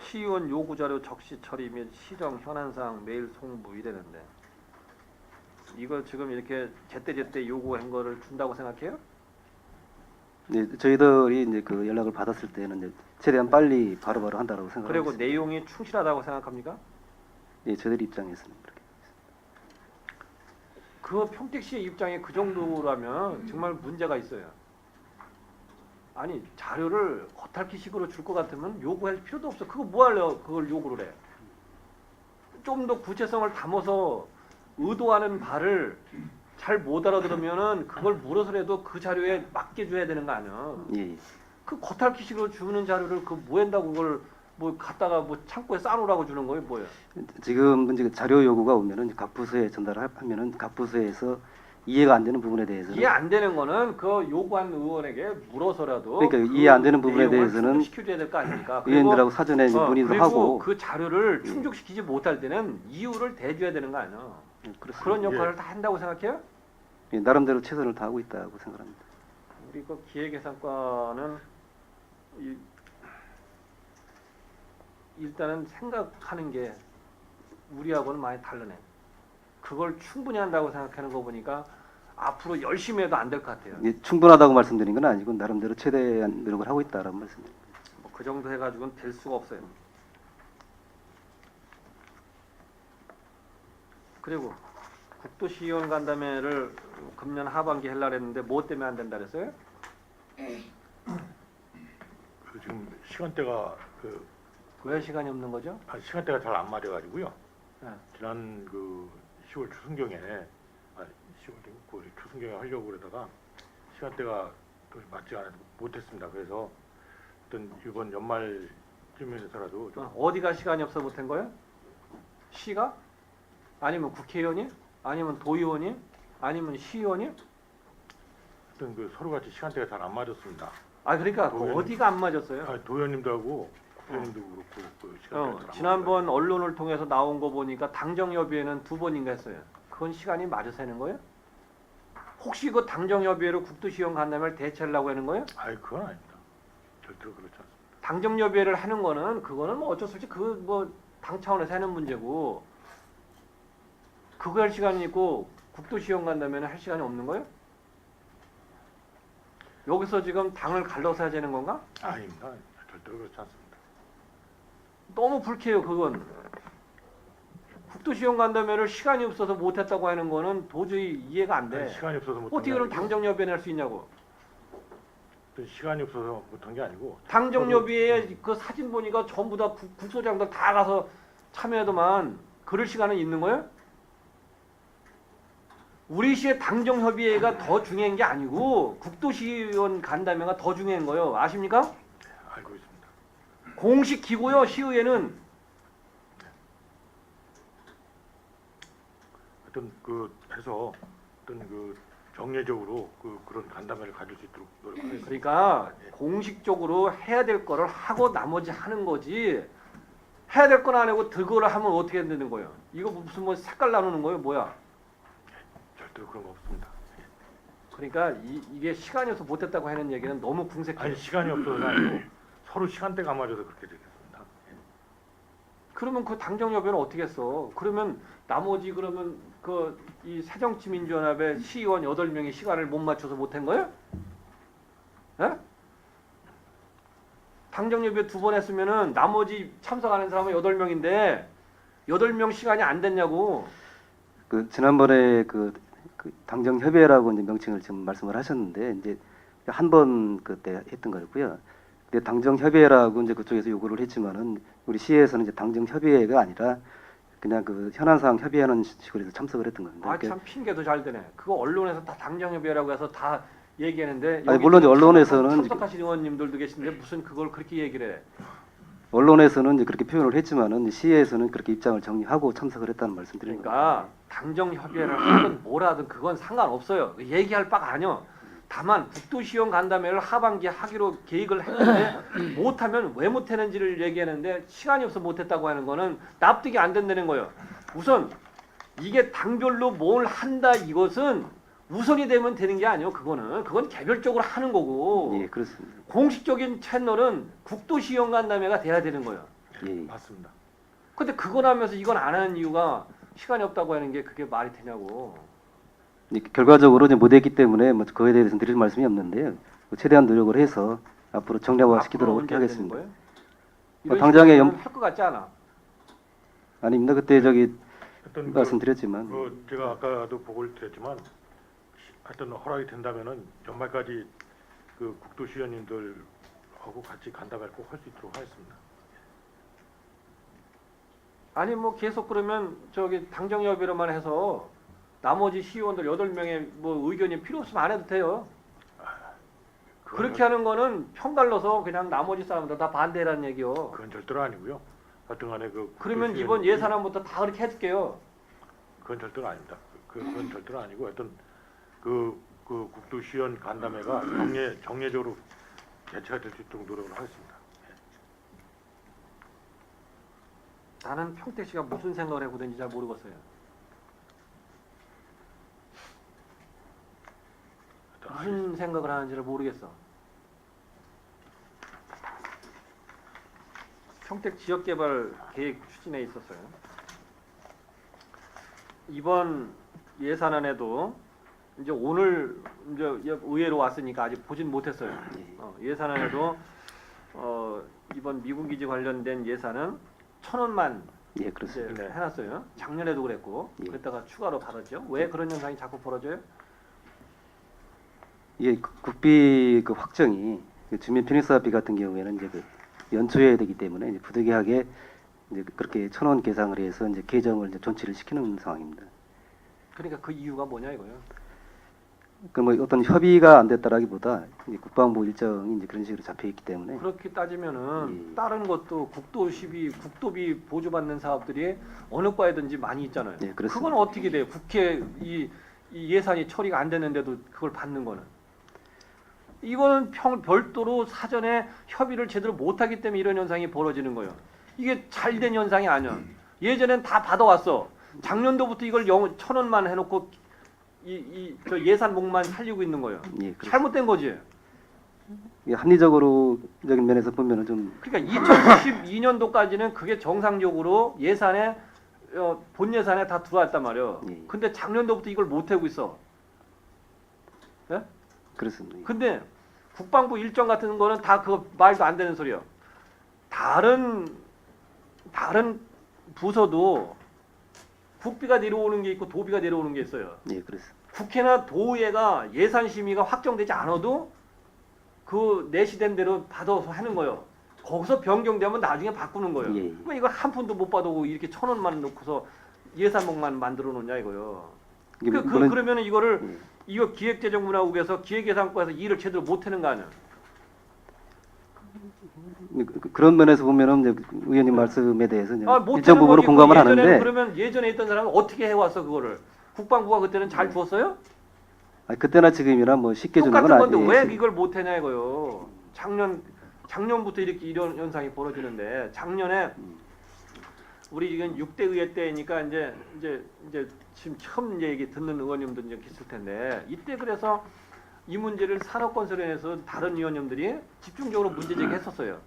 시의원 요구 자료 적시 처리 및 시정 현안사항 메일 송부 이랬는데 이거 지금 이렇게 제때제때 요구한 거를 준다고 생각해요? 네, 저희들이 이제 연락을 받았을 때는 이제 최대한 빨리 바로바로 한다라고 생각하고 그리고 있습니다. 내용이 충실하다고 생각합니까? 예, 저희들 입장에서는 그렇게. 그 평택시의 입장에 그 정도라면 정말 문제가 있어요. 아니 자료를 겉핥기식으로 줄 것 같으면 요구할 필요도 없어. 그거 뭐 하려 그걸 요구를 해. 좀 더 구체성을 담아서 의도하는 바를 잘 못 알아들으면은 그걸 물어서라도 그 자료에 맞게 줘야 되는 거 아니야. 예, 예. 그 겉핥기식으로 주는 자료를 그 뭐 한다고 그걸 뭐 갖다가 뭐 창고에 싸놓으라고 주는 거예요, 뭐예요? 지금 이제 자료 요구가 오면은 각 부서에 전달하면은 각 부서에서 이해가 안 되는 부분에 대해서는 이해 안 되는 거는 그 요구한 의원에게 물어서라도 그러니까 이해 안 되는 부분에 내용을 대해서는 충족시켜줘야 될 거 아닙니까? 의원들하고 사전에 이제 문의도 그리고 하고 그 자료를 충족시키지 못할 때는 이유를 대줘야 되는 거 아니야? 그렇습니다. 그런 역할을 다 한다고 생각해요? 예, 나름대로 최선을 다하고 있다고 생각합니다. 우리 그 기획예산과는 일단은 생각하는 게 우리하고는 많이 다르네. 그걸 충분히 한다고 생각하는 거 보니까 앞으로 열심히 해도 안 될 것 같아요. 예, 충분하다고 말씀드린 건 아니고 나름대로 최대한 노력을 하고 있다라는 말씀입니다. 뭐 그 정도 해가지고는 될 수가 없어요. 그리고 국도시의원 간담회를 금년 하반기 하려고 했는데 뭐 때문에 안 된다 그랬어요? 지금 시간대가 왜 시간이 없는 거죠? 시간대가 잘 안 맞아가지고요. 네. 지난 10월 초순경에 10월 초순경에 하려고 그러다가 시간대가 또 맞지 않아서 못했습니다. 그래서 어떤 이번 연말쯤에서라도 좀 어디가 시간이 없어 못한 거예요? 시가? 아니면 국회의원이? 아니면 도의원이? 아니면 시의원이? 어떤 서로 같이 시간대가 잘 안 맞았습니다. 아 그러니까 도의원님. 어디가 안 맞았어요? 도의원님들하고 의원님도 그렇고 그 시간 지난번 언론을 통해서 나온 거 보니까 당정협의회는 2번인가 했어요. 그건 시간이 맞아 새는 거예요? 혹시 그 당정협의회로 국토시형 간담회를 대체하려고 하는 거예요? 아이 그건 아닙니다. 절대로 그렇지 않습니다. 당정협의회를 하는 거는 그거는 뭐 어쩔 수 없이 그 뭐 당 차원에서 하는 문제고 그거 할 시간이 있고 국토시형 간담회는 할 시간이 없는 거예요? 여기서 지금 당을 갈라서 해야 되는 건가? 아닙니다. 절대로 그렇지 않습니다. 너무 불쾌해요 그건. 국토시형 간담회를 시간이 없어서 못했다고 하는 거는 도저히 이해가 안 돼. 아니, 시간이 없어서 못한 어떻게 게 그럼 아니고, 당정협의회 할 수 있냐고. 시간이 없어서 못한 게 아니고 당정협의회 그 사진 보니까 전부 다 국소장들 다 가서 참여하더만 그럴 시간은 있는 거예요? 우리 시의 당정협의회가 더 중요한 게 아니고 국도시의원 간담회가 더 중요한 거예요. 아십니까? 알고 있습니다. 공식 기구요 시의회는. 하여튼 그 해서 어떤 그 정례적으로 그런 간담회를 가질 수 있도록 노력하겠습니다. 그러니까 공식적으로 해야 될 거를 하고 나머지 하는 거지. 해야 될 건 안 하고 그거를 하면 어떻게 되는 거예요? 이거 무슨 뭐 색깔 나누는 거예요? 뭐야? 절대로 그런 거 없습니다. 그러니까 이게 시간이 없어서 못했다고 하는 얘기는 너무 궁색해요. 아니 시간이 없어서 아니고 서로 시간대가 안 맞아서 그렇게 되겠습니다. 그러면 그 당정협의회는 어떻게 했어? 그러면 나머지 그러면 그 이 새정치민주연합의 시의원 8명이 시간을 못 맞춰서 못한 거예요? 예? 당정협의회 2번 했으면은 나머지 참석하는 사람은 8명인데 8명 시간이 안 됐냐고. 그 지난번에 그 당정협의회라고 이제 명칭을 지금 말씀을 하셨는데 이제 한 번 그때 했던 거였고요. 근데 당정협의회라고 이제 그쪽에서 요구를 했지만은 우리 시에서는 이제 당정협의회가 아니라 그냥 그 현안사항 협의하는 식으로 해서 참석을 했던 겁니다. 아 그러니까 참 핑계도 잘 되네. 그거 언론에서 다 당정협의회라고 해서 다 얘기하는데 아니, 물론 지금 언론에서는 참석하신 의원님들도 계신데 무슨 그걸 그렇게 얘기를 해. 언론에서는 이제 그렇게 표현을 했지만은 시에서는 그렇게 입장을 정리하고 참석을 했다는 말씀드리는 그러니까 겁니다. 당정협의회를 하든 뭐라든 그건 상관없어요. 얘기할 바가 아니요. 다만 국도시형 간담회를 하반기에 하기로 계획을 했는데 못하면 왜 못했는지를 얘기하는데 시간이 없어 못했다고 하는 거는 납득이 안 된다는 거예요. 우선 이게 당별로 뭘 한다 이것은 우선이 되면 되는 게 아니에요. 그건 개별적으로 하는 거고 예, 그렇습니다. 공식적인 채널은 국도시형 간담회가 돼야 되는 거예요. 예. 맞습니다. 근데 그건 하면서 이건 안 하는 이유가 시간이 없다고 하는 게 그게 말이 되냐고. 결과적으로 이제 못했기 때문에 뭐 그거에 대해서는 드릴 말씀이 없는데요. 최대한 노력을 해서 앞으로 정례화시키도록 그렇게 하겠습니다. 당장에 할것 같지 않아. 아닙니다. 그때 저기 하여튼 말씀드렸지만 제가 아까도 보고를 드렸지만 하여튼 허락이 된다면은 연말까지 그 국도시의원님들하고 같이 간담회를 꼭 할 수 있도록 하겠습니다. 아니 뭐 계속 그러면 저기 당정협의로만 해서 나머지 시의원들 8명의 뭐 의견이 필요 없으면 안 해도 돼요. 그렇게 하는 거는 편갈라서 그냥 나머지 사람들 다 반대라는 얘기요. 그건 절대로 아니고요. 하여튼간에 그러면 국도시의원님들이- 이번 예산안부터 다 그렇게 해줄게요. 그건 절대로 아닙니다. 그건 절대로 아니고 하여튼 그 국도시의원 간담회가 정례적으로 개최가 될 수 있도록 노력을 하겠습니다. 나는 평택 씨가 무슨 생각을 하고 있는지 잘 모르겠어요. 무슨 생각을 하는지를 모르겠어. 평택 지역개발 계획 추진에 있었어요. 이번 예산안에도 이제 오늘 이제 의회로 왔으니까 아직 보진 못했어요. 예산안에도 이번 미군기지 관련된 예산은 1,000원만 예, 이제 그렇습니다. 네. 해놨어요. 작년에도 그랬고 예. 그랬다가 추가로 받았죠. 왜 그런 현상이 자꾸 벌어져요? 이게 국비 그 확정이 그 주민 편의사업비 같은 경우에는 이제 그 연초해야 되기 때문에 이제 부득이하게 이제 그렇게 1,000원 계상을 해서 이제 계정을 이제 존치를 시키는 상황입니다. 그러니까 그 이유가 뭐냐 이거예요. 그 뭐 어떤 협의가 안 됐다라기보다 이제 국방부 일정이 이제 그런 식으로 잡혀 있기 때문에 그렇게 따지면은 예. 다른 것도 국도비 보조받는 사업들이 어느 과에든지 많이 있잖아요. 예, 그렇습니다. 그건 어떻게 돼요? 국회 이 예산이 처리가 안 됐는데도 그걸 받는 거는 이거는 별도로 사전에 협의를 제대로 못하기 때문에 이런 현상이 벌어지는 거예요. 이게 잘된 현상이 아니야. 예전엔 다 받아왔어. 작년도부터 이걸 1,000원만 해놓고 저 예산목만 살리고 있는 거예요. 예, 그렇습니다. 잘못된 거지. 이게 합리적으로적인 면에서 보면은 좀 그러니까 2012년도까지는 그게 정상적으로 예산에 본 예산에 다 들어왔단 말이에요. 예. 근데 작년도부터 이걸 못 하고 있어. 예? 그렇습니다. 근데 국방부 일정 같은 거는 다 그거 말도 안 되는 소리예요. 다른 부서도 국비가 내려오는 게 있고 도비가 내려오는 게 있어요. 예, 그렇습니다. 국회나 도의회가 예산 심의가 확정되지 않아도 그 내시된 대로 받아서 하는 거예요. 거기서 변경되면 나중에 바꾸는 거예요. 예. 그럼 이걸 한 푼도 못 받고 이렇게 1,000원만 놓고서 예산목만 만들어 놓냐 이거요. 이게 물론- 그러면은 이거를 예. 이거 기획재정문화국에서 기획예산과에서 일을 제대로 못 하는 거 아니야. 그런 면에서 보면은 이제 의원님 말씀에 대해서 이제 못 일정 하는 부분으로 거지. 공감을 예전에는 하는데 그러면 예전에 있던 사람은 어떻게 해왔어 그거를? 국방부가 그때는 잘 줬어요? 아니, 그때나 지금이나 뭐 쉽게 주는 건 똑같은 건데 아니에요. 왜 이걸 못 하냐 이거요. 작년부터 이렇게 이런 현상이 벌어지는데 작년에 우리 지금 6대 의회 때니까 이제 지금 처음 이제 얘기 듣는 의원님도 이제 있을 텐데 이때 그래서 이 문제를 산업건설위원회에서 다른 의원님들이 집중적으로 문제 제기했었어요.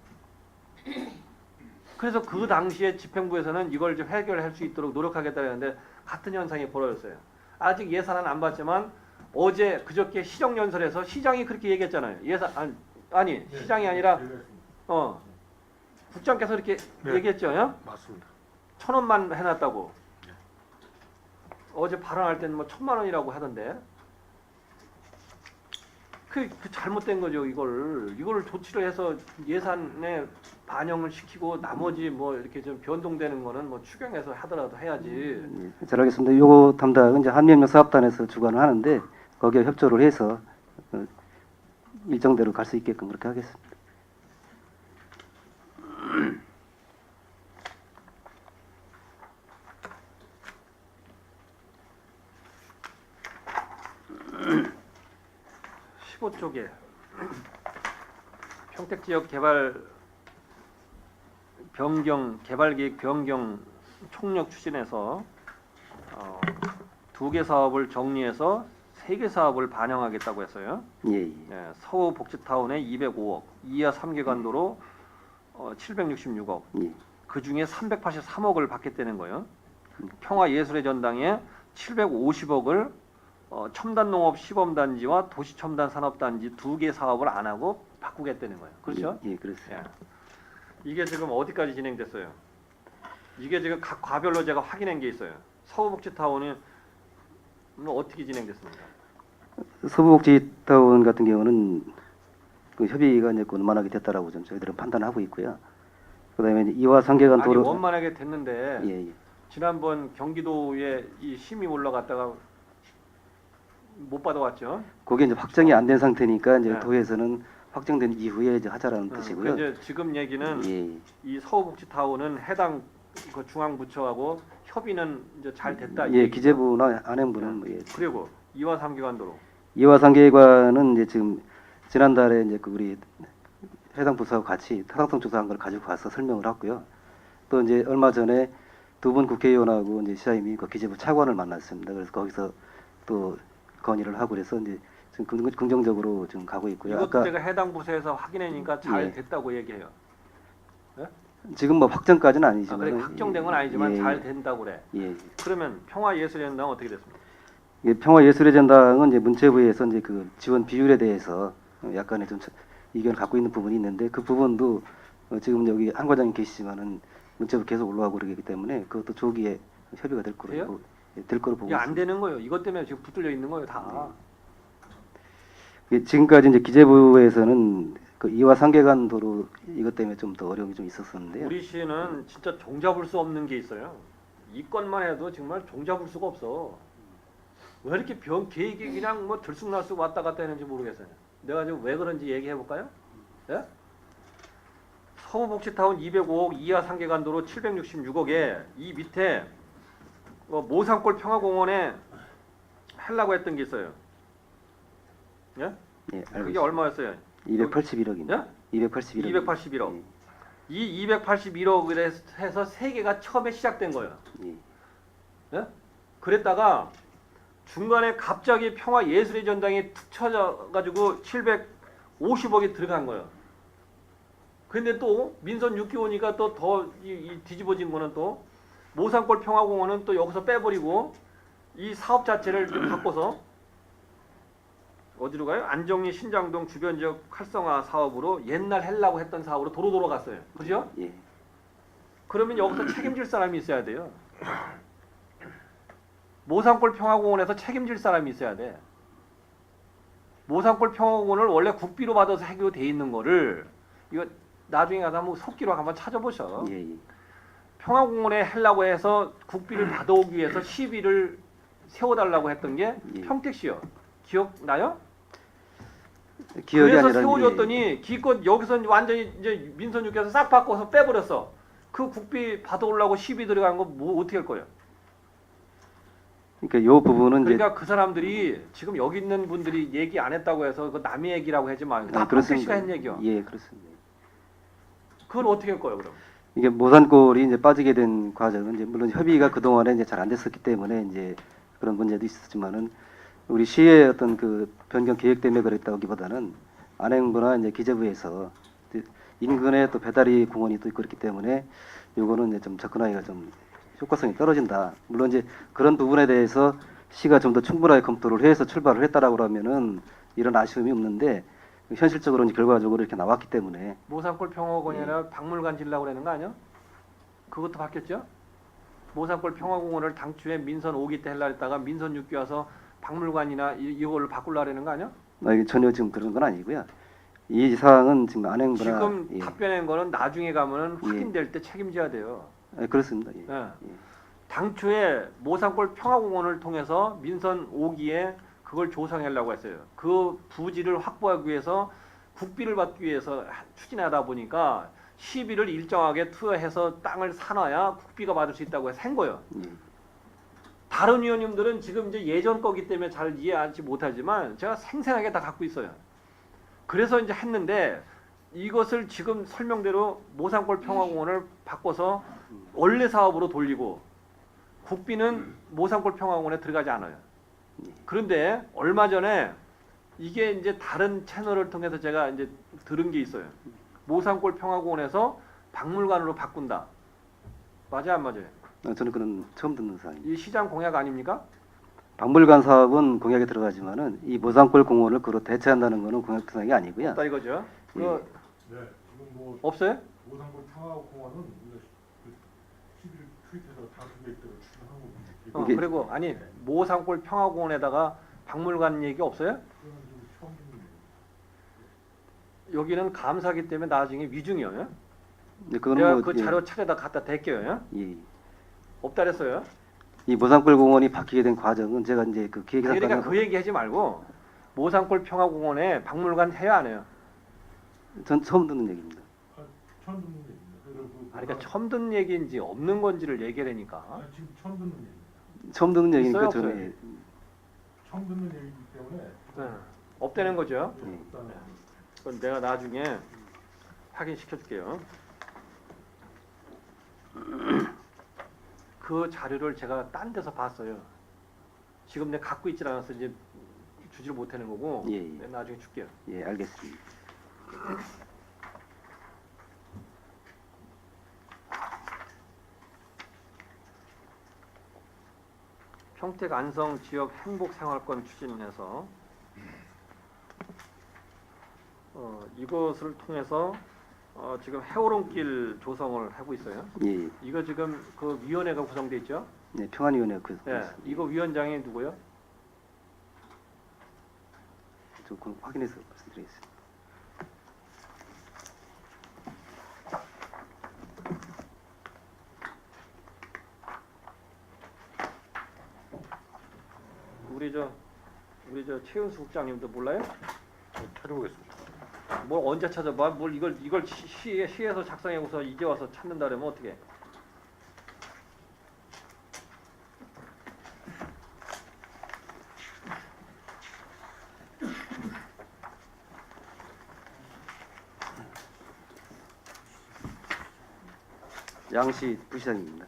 그래서 그 당시에 집행부에서는 이걸 좀 해결할 수 있도록 노력하겠다 했는데 같은 현상이 벌어졌어요. 아직 예산은 안 받지만 어제 그저께 시정연설에서 시장이 그렇게 얘기했잖아요. 예산 아니 시장이 아니라 국장께서 이렇게 네. 얘기했죠. 요? 맞습니다. 1,000원만 해놨다고. 어제 발언할 때는 뭐 1,000만 원이라고 하던데. 그 잘못된 거죠. 이걸 조치를 해서 예산에 반영을 시키고 나머지 뭐 이렇게 좀 변동되는 거는 뭐 추경해서 하더라도 해야지. 예, 잘 알겠습니다. 요거 담당은 이제 한미협력 사업단에서 주관을 하는데 거기에 협조를 해서 일정대로 갈 수 있게끔 그렇게 하겠습니다. 쪽에 평택지역 개발 변경 개발계획 변경 총력 추진해서 2개 사업을 정리해서 3개 사업을 반영하겠다고 했어요. 예, 예. 예, 서우 복지타운에 205억, 이하 3개 간도로 766억, 예. 그 중에 383억을 받겠다는 거예요. 평화예술의 전당에 750억을 첨단농업 시범단지와 도시첨단 산업단지 2개 사업을 안 하고 바꾸겠다는 거예요. 그렇죠? 예, 그렇습니다. 예. 이게 지금 어디까지 진행됐어요? 이게 지금 각 과별로 제가 확인한 게 있어요. 서부복지타운은 어떻게 진행됐습니까? 서부복지타운 같은 경우는 그 협의가 이제 원만하게 됐다라고 좀 저희들은 판단하고 있고요. 그다음에 이제 이화 상계간 아니 도로 원만하게 됐는데 예, 예. 지난번 경기도에 이 심의 올라갔다가 못 받아왔죠. 그게 이제 확정이 안 된 상태니까 이제 네. 도에서는 확정된 이후에 이제 하자라는 뜻이고요. 이제 지금 얘기는 예, 예. 이 서부복지타운은 해당 그 중앙부처하고 협의는 이제 잘 됐다. 이 예, 얘기죠. 기재부나 안행부는 뭐 예. 그리고 이화 3기관도로 이화 상계관은 이제 지금 지난달에 이제 그 우리 해당 부서하고 같이 타당성 조사한 걸 가지고 가서 설명을 했고요. 또 이제 얼마 전에 두 분 국회의원하고 이제 시장님이 그 기재부 차관을 만났습니다. 그래서 거기서 또 건의를 하고 그래서 이제 지금 긍정적으로 지금 가고 있고요. 이것도 아까 제가 해당 부서에서 확인하니까 잘 예. 됐다고 얘기해요. 지금 뭐 확정까지는 아, 아니지만 그래 확정된 건 아니지만 예, 잘 된다고 그래. 예. 그러면 평화예술연당 어떻게 됐습니까? 예, 평화예술의 전당은 이제 문체부에서 이제 그 지원 비율에 대해서 약간의 좀 이견을 갖고 있는 부분이 있는데 그 부분도 지금 여기 한 과장님 계시지만은 문체부 계속 올라가고 그러기 때문에 그것도 조기에 협의가 될 거로 돼요? 될 거로 보고 이게 안 있습니다. 되는 거예요. 이것 때문에 지금 붙들려 있는 거예요, 다. 예, 지금까지 이제 기재부에서는 그 이화 상계간 도로 이것 때문에 좀 더 어려움이 좀 있었었는데요. 우리 시는 진짜 종잡을 수 없는 게 있어요. 이 건만 해도 정말 종잡을 수가 없어. 왜 이렇게 계획이 그냥 뭐 들쑥날쑥 왔다 갔다 했는지 모르겠어요. 내가 지금 왜 그런지 얘기해 볼까요? 예? 서부복지타운 205억, 이하 상계간도로 766억에 이 밑에 모산골 평화공원에 하려고 했던 게 있어요. 예? 예, 그게 알겠습니다. 얼마였어요? 281억입니다. 예? 281억. 281억. 이 281억을 해서 세계가 처음에 시작된 거예요. 예. 예? 그랬다가 중간에 갑자기 평화 예술의 전당이 툭 쳐져가지고 750억이 들어간 거예요. 근데 또 민선 6기 오니까 또 더 뒤집어진 거는 또 모산골 평화공원은 또 여기서 빼버리고 이 사업 자체를 바꿔서 어디로 가요? 안정리 신장동 주변 지역 활성화 사업으로 옛날 헬라고 했던 사업으로 도로 돌아갔어요. 그죠? 예. 그러면 여기서 책임질 사람이 있어야 돼요. 모산골 평화공원에서 책임질 사람이 있어야 돼. 모산골 평화공원을 원래 국비로 받아서 해결돼 있는 거를 이거 나중에 가서 한번 속기로 한번 찾아보셔. 예, 예. 평화공원에 하려고 해서 국비를 받아오기 위해서 시비를 세워달라고 했던 게 예. 평택시요. 기억나요? 기억이 그래서 아니라 세워줬더니 기껏 여기서 완전히 이제 민선유께서 싹 바꿔서 빼버렸어. 그 국비 받아오려고 시비 들어간 거 뭐 어떻게 할 거예요? 그러니까 요 부분은 이제 그러니까 그 사람들이 지금 여기 있는 분들이 얘기 안 했다고 해서 그 남의 얘기라고 하지 말고 다 그렇습니다. 평택시가 한 얘기요. 예, 그렇습니다. 그건 어떻게 할 거예요, 그럼? 이게 모산골이 이제 빠지게 된 과정은 이제 물론 협의가 그 동안에 이제 잘 안 됐었기 때문에 이제 그런 문제도 있었지만은 우리 시의 어떤 그 변경 계획 때문에 그랬다기보다는 안행부나 이제 기재부에서 인근에 또 배다리 공원이 또 있고 그렇기 때문에 요거는 이제 좀 접근하기가 좀 효과성이 떨어진다. 물론 이제 그런 부분에 대해서 시가 좀 더 충분하게 검토를 해서 출발을 했다라고 하면은 이런 아쉬움이 없는데 현실적으로 이제 결과적으로 이렇게 나왔기 때문에 모산골 평화공원이나 박물관 지으려고 그러는 거 아니야? 그것도 바뀌었죠? 모산골 평화공원을 당초에 민선 5기 때 하려고 했다가 민선 6기 와서 박물관이나 이걸로 바꾸려고 그러는 거 아니야? 이게 전혀 지금 그런 건 아니고요. 이 사항은 지금 안행부나 지금 예. 답변한 거는 나중에 가면은 예. 확인될 때 책임져야 돼요. 그렇습니다. 예. 예. 당초에 모산골 평화공원을 통해서 민선 5기에 그걸 조성하려고 했어요. 그 부지를 확보하기 위해서 국비를 받기 위해서 추진하다 보니까 시비를 일정하게 투여해서 땅을 사놔야 국비가 받을 수 있다고 해서 한 거예요. 예. 다른 위원님들은 지금 이제 예전 거기 때문에 잘 이해하지 못하지만 제가 생생하게 다 갖고 있어요. 그래서 이제 했는데 이것을 지금 설명대로 모산골 평화공원을 바꿔서 원래 사업으로 돌리고 국비는 모산골 평화공원에 들어가지 않아요. 그런데 얼마 전에 이게 이제 다른 채널을 통해서 제가 이제 들은 게 있어요. 모산골 평화공원에서 박물관으로 바꾼다. 맞아요, 안 맞아요? 저는 그런 처음 듣는 사항입니다. 이 시장 공약 아닙니까? 박물관 사업은 공약에 들어가지만은 이 모산골 공원을 그로 대체한다는 것은 공약 사항이 아니고요. 없다 이거죠. 예. 그 네, 지금 뭐 없어요? 모산골 평화공원은 우리가 시비를 투입해서 다수 계획대로 추진하고 있는데 이게- 그리고 아니 모산골 평화공원에다가 박물관 얘기 없어요? 그거는 좀 처음 듣는 얘기예요. 여기는 감사기 때문에 나중에 위중이에요. 근데 그건 내가 뭐 그 예, 자료 찾아다 갖다 댈게요. 예. 없다 그랬어요. 이 모산골 공원이 바뀌게 된 과정은 제가 이제 그 기획 그러니까 잠깐 그 얘기하지 말고 모산골 평화공원에 박물관 해야 안 해요? 전 처음 듣는 얘기입니다. 처음 듣는 얘기입니다. 그래서 아니, 그러니까 처음 듣는 얘기인지 없는 건지를 얘기하니까. 지금 처음 듣는 얘기입니다. 처음 듣는 얘기니까 있어요, 저는 없어요? 예, 처음 듣는 얘기이기 때문에 네. 없다는 거죠. 예. 없다는 거죠. 그건 내가 나중에 확인시켜 줄게요. 그 자료를 제가 딴 데서 봤어요. 지금 내가 갖고 있질 않아서 이제 주지를 못하는 거고 예, 예. 내가 나중에 줄게요. 예, 알겠습니다. 평택 안성 지역 행복생활권 추진해서 이것을 통해서 지금 해오름길 조성을 하고 있어요. 예, 예. 이거 지금 그 위원회가 구성돼 있죠? 네, 평안위원회 그 네, 이거 위원장이 누구요? 좀 그거 확인해서 말씀드리겠습니다. 우리 저 최은수 국장님도 몰라요? 찾아보겠습니다. 뭘 언제 찾아봐? 뭘 이걸 시에서 작성해서 이제 와서 찾는다 그러면 어떻게? 양시 부시장입니다.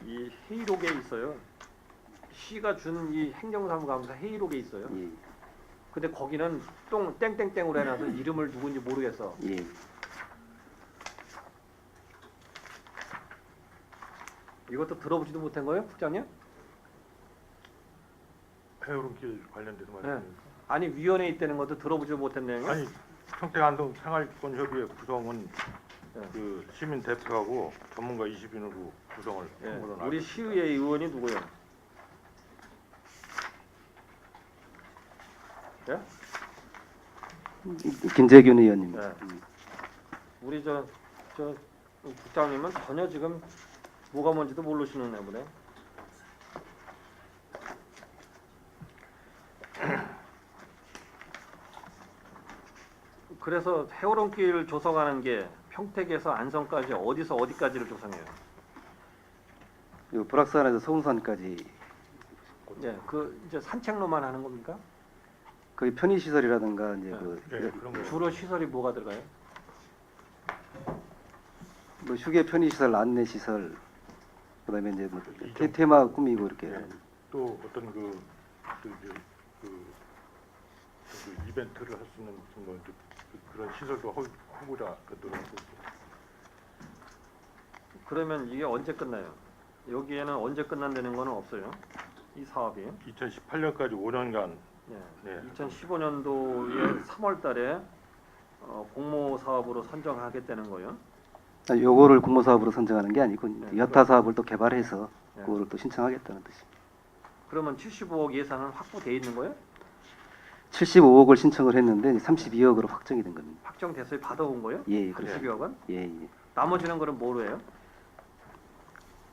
이 회의록에 있어요. 시가 준 이 행정사무감사 회의록에 있어요. 예, 근데 거기는 땡땡땡으로 해놔서 이름을 누군지 모르겠어. 예. 이것도 들어보지도 못한 거예요, 국장님? 해오름길 관련돼서 네. 말씀드립니다. 아니 위원회에 있다는 것도 들어보지도 못한 내용이에요? 아니 평택안동 생활권협의회 구성은 네. 그 시민 대표하고 전문가 20인으로 구성을 예, 한 걸로 알고 우리 있습니다. 시의회 의원이 누구예요? 예? 김재균 의원입니다. 네. 우리 저 국장님은 전혀 지금 뭐가 뭔지도 모르시는 애 보네. 그래서 해오름길 조성하는 게 평택에서 안성까지 어디서 어디까지를 조성해요? 요 불악산에서 서운산까지 예, 그 이제 산책로만 하는 겁니까? 거의 편의 시설이라든가 이제 네. 그 예, 그런 거. 주로 시설이 뭐가 들어가요? 뭐 휴게 편의 시설, 안내 시설, 그다음에 이제 뭐 이종. 테마 꾸미고 이렇게 예. 또 어떤 그 이벤트를 할 수 있는 무슨 뭐 그런 시설도 하고자 그들은 그러면 이게 언제 끝나요? 여기에는 언제 끝난다는 거는 없어요. 이 사업이. 2018년까지 5년간 예. 네. 2015년도에 3월 달에 공모 사업으로 선정하겠다는 거예요. 아니, 요거를 공모 사업으로 선정하는 게 아니고 네, 여타 사업을 또 개발해서 네. 그거를 또 신청하겠다는 뜻입니다. 그러면 75억 예산은 확보돼 있는 거예요? 75억을 신청을 했는데 32억으로 확정이 된 겁니다. 확정돼서 받아온 거예요? 예, 그렇습니다. 32억은? 예, 예. 나머지는 그럼 뭐로 해요?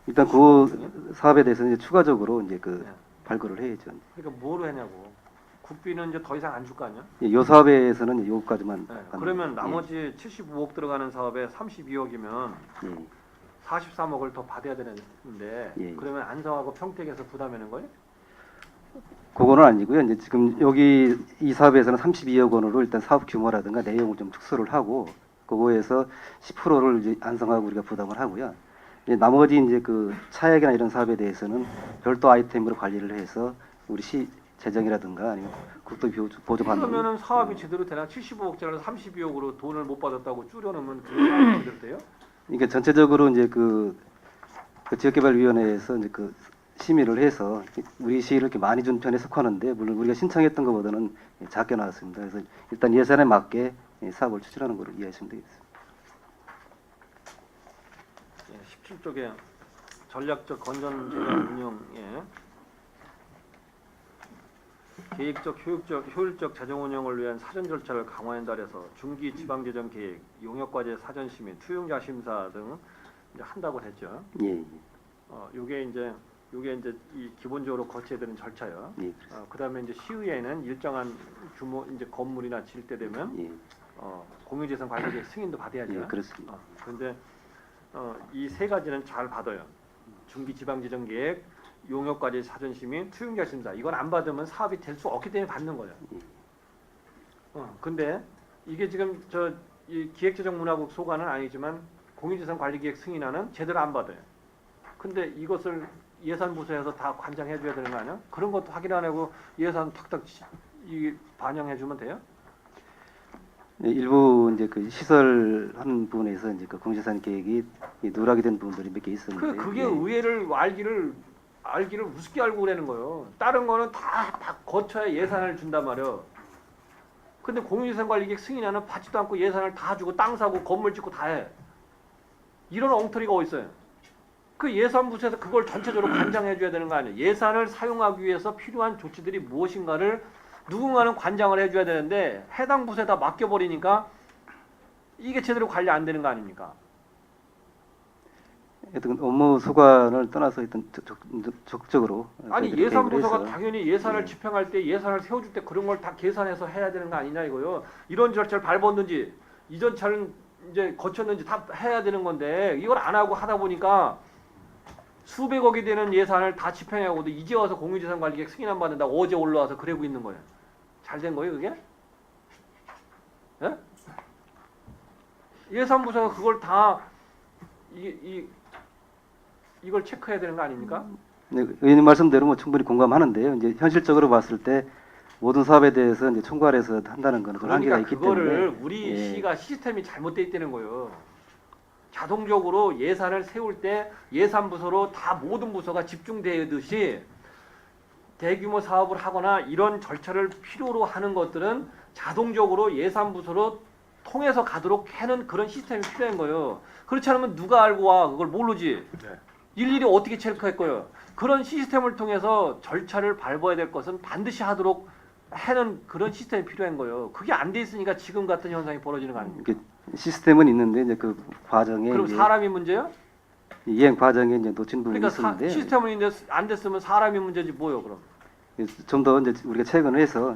일단 그 사업에 대해서 이제 추가적으로 이제 그 네. 발굴을 해야죠. 그러니까 뭐로 하냐고. 국비는 이제 더 이상 안 줄 거 아니야? 예, 요 사업에서는 요거까지만. 네. 받는 그러면 거예요. 나머지 75억 들어가는 사업에 32억이면 예, 예. 43억을 더 받아야 되는데 예. 그러면 안성하고 평택에서 부담하는 거예요? 그거는 아니고요. 이제 지금 여기 이 사업에서는 32억 원으로 일단 사업 규모라든가 내용을 좀 축소를 하고 그거에서 10%를 이제 안성하고 우리가 부담을 하고요. 이제 나머지 이제 그 차액이나 이런 사업에 대해서는 별도 아이템으로 관리를 해서 우리 시 재정이라든가 아니면 국도 보조 받는. 그러면은 사업이 제대로 되나? 75억짜리를 32억으로 돈을 못 받았다고 줄여놓으면 그 사업이 제대로 돼요? 그러니까 전체적으로 이제 그 지역개발위원회에서 이제 그 심의를 해서 우리 시를 이렇게 많이 준 편에 속하는데 물론 우리가 신청했던 것보다는 작게 나왔습니다. 그래서 일단 예산에 맞게 사업을 추진하는 걸로 이해하시면 되겠습니다. 17쪽에 전략적 건전 재정 운영에 계획적 효율적 재정 운영을 위한 사전 절차를 강화한다 해서 중기 지방 재정 계획, 용역 과제 사전 심의, 투용자 심사 등 이제 한다고 했죠. 예, 예, 요게 이제 이 기본적으로 거쳐야 되는 절차요. 예, 그다음에 이제 시의회는 일정한 규모 이제 건물이나 질 때 되면 예, 공유재산 관리계획 승인도 받아야죠. 예, 그렇습니다. 그런데 이 세 가지는 잘 받아요. 중기 지방재정 계획, 용역과제 사전 심의, 투용자 심사. 이건 안 받으면 사업이 될 수 없기 때문에 받는 거예요. 근데 이게 지금 이 기획재정문화국 소관은 아니지만 공유재산 관리계획 승인안은 제대로 안 받아요. 근데 이것을 예산부서에서 다 관장해줘야 되는 거 아니야? 그런 것도 확인 안 하고 예산 탁탁 반영해주면 돼요? 예, 일부 이제 그 시설 한 부분에서 이제 그 공시산 계획이 누락이 된 부분들이 몇 개 있었는데. 그게 예, 의회를 알기를 우습게 알고 그러는 거예요. 다른 거는 다 거쳐야 예산을 준단 말이에요. 근데 공유재산관리계획 승인하는 받지도 않고 예산을 다 주고 땅 사고 건물 짓고 다 해. 이런 엉터리가 어디 있어요? 그 예산부서에서 그걸 전체적으로 관장해 줘야 되는 거 아니에요. 예산을 사용하기 위해서 필요한 조치들이 무엇인가를 누군가는 관장을 해줘야 되는데 해당 부서에다 맡겨버리니까 이게 제대로 관리 안 되는 거 아닙니까? 하여튼 업무 소관을 떠나서 일단 적극적으로 아니 저희들이 예산부서가 계획을 해서, 당연히 예산을 예. 집행할 때 예산을 세워줄 때 그런 걸 다 계산해서 해야 되는 거 아니냐 이거요. 이런 절차를 밟았는지 이 절차를 이제 거쳤는지 다 해야 되는 건데 이걸 안 하고 하다 보니까 수백억이 되는 예산을 다 집행하고도 이제 와서 공유재산관리계획 승인 안 받는다고 어제 올라와서 그러고 있는 거예요. 잘 된 거예요 그게? 예? 예산부서가 그걸 다 이걸 체크해야 되는 거 아닙니까? 네, 의원님 말씀대로 뭐 충분히 공감하는데요. 이제 현실적으로 봤을 때 모든 사업에 대해서 이제 총괄해서 한다는 것은 좀 한계가 그러니까 있기 그거를 때문에 우리 예. 시가 시스템이 잘못돼 있다는 거예요. 자동적으로 예산을 세울 때 예산부서로 다 모든 부서가 집중되듯이 대규모 사업을 하거나 이런 절차를 필요로 하는 것들은 자동적으로 예산부서로 통해서 가도록 하는 그런 시스템이 필요한 거예요. 그렇지 않으면 누가 알고 와? 그걸 모르지. 네. 일일이 어떻게 체크할 거예요? 그런 시스템을 통해서 절차를 밟아야 될 것은 반드시 하도록 하는 그런 시스템이 필요한 거예요. 그게 안 돼 있으니까 지금 같은 현상이 벌어지는 거 아닙니까? 이게 시스템은 있는데 이제 그 과정에 그럼 이제 사람이 문제요? 이행 과정에 이제 놓친 부분이 그러니까 있었는데 시스템은 있는데 안 됐으면 사람이 문제지 뭐요 그럼? 좀 더 이제 우리가 체크를 해서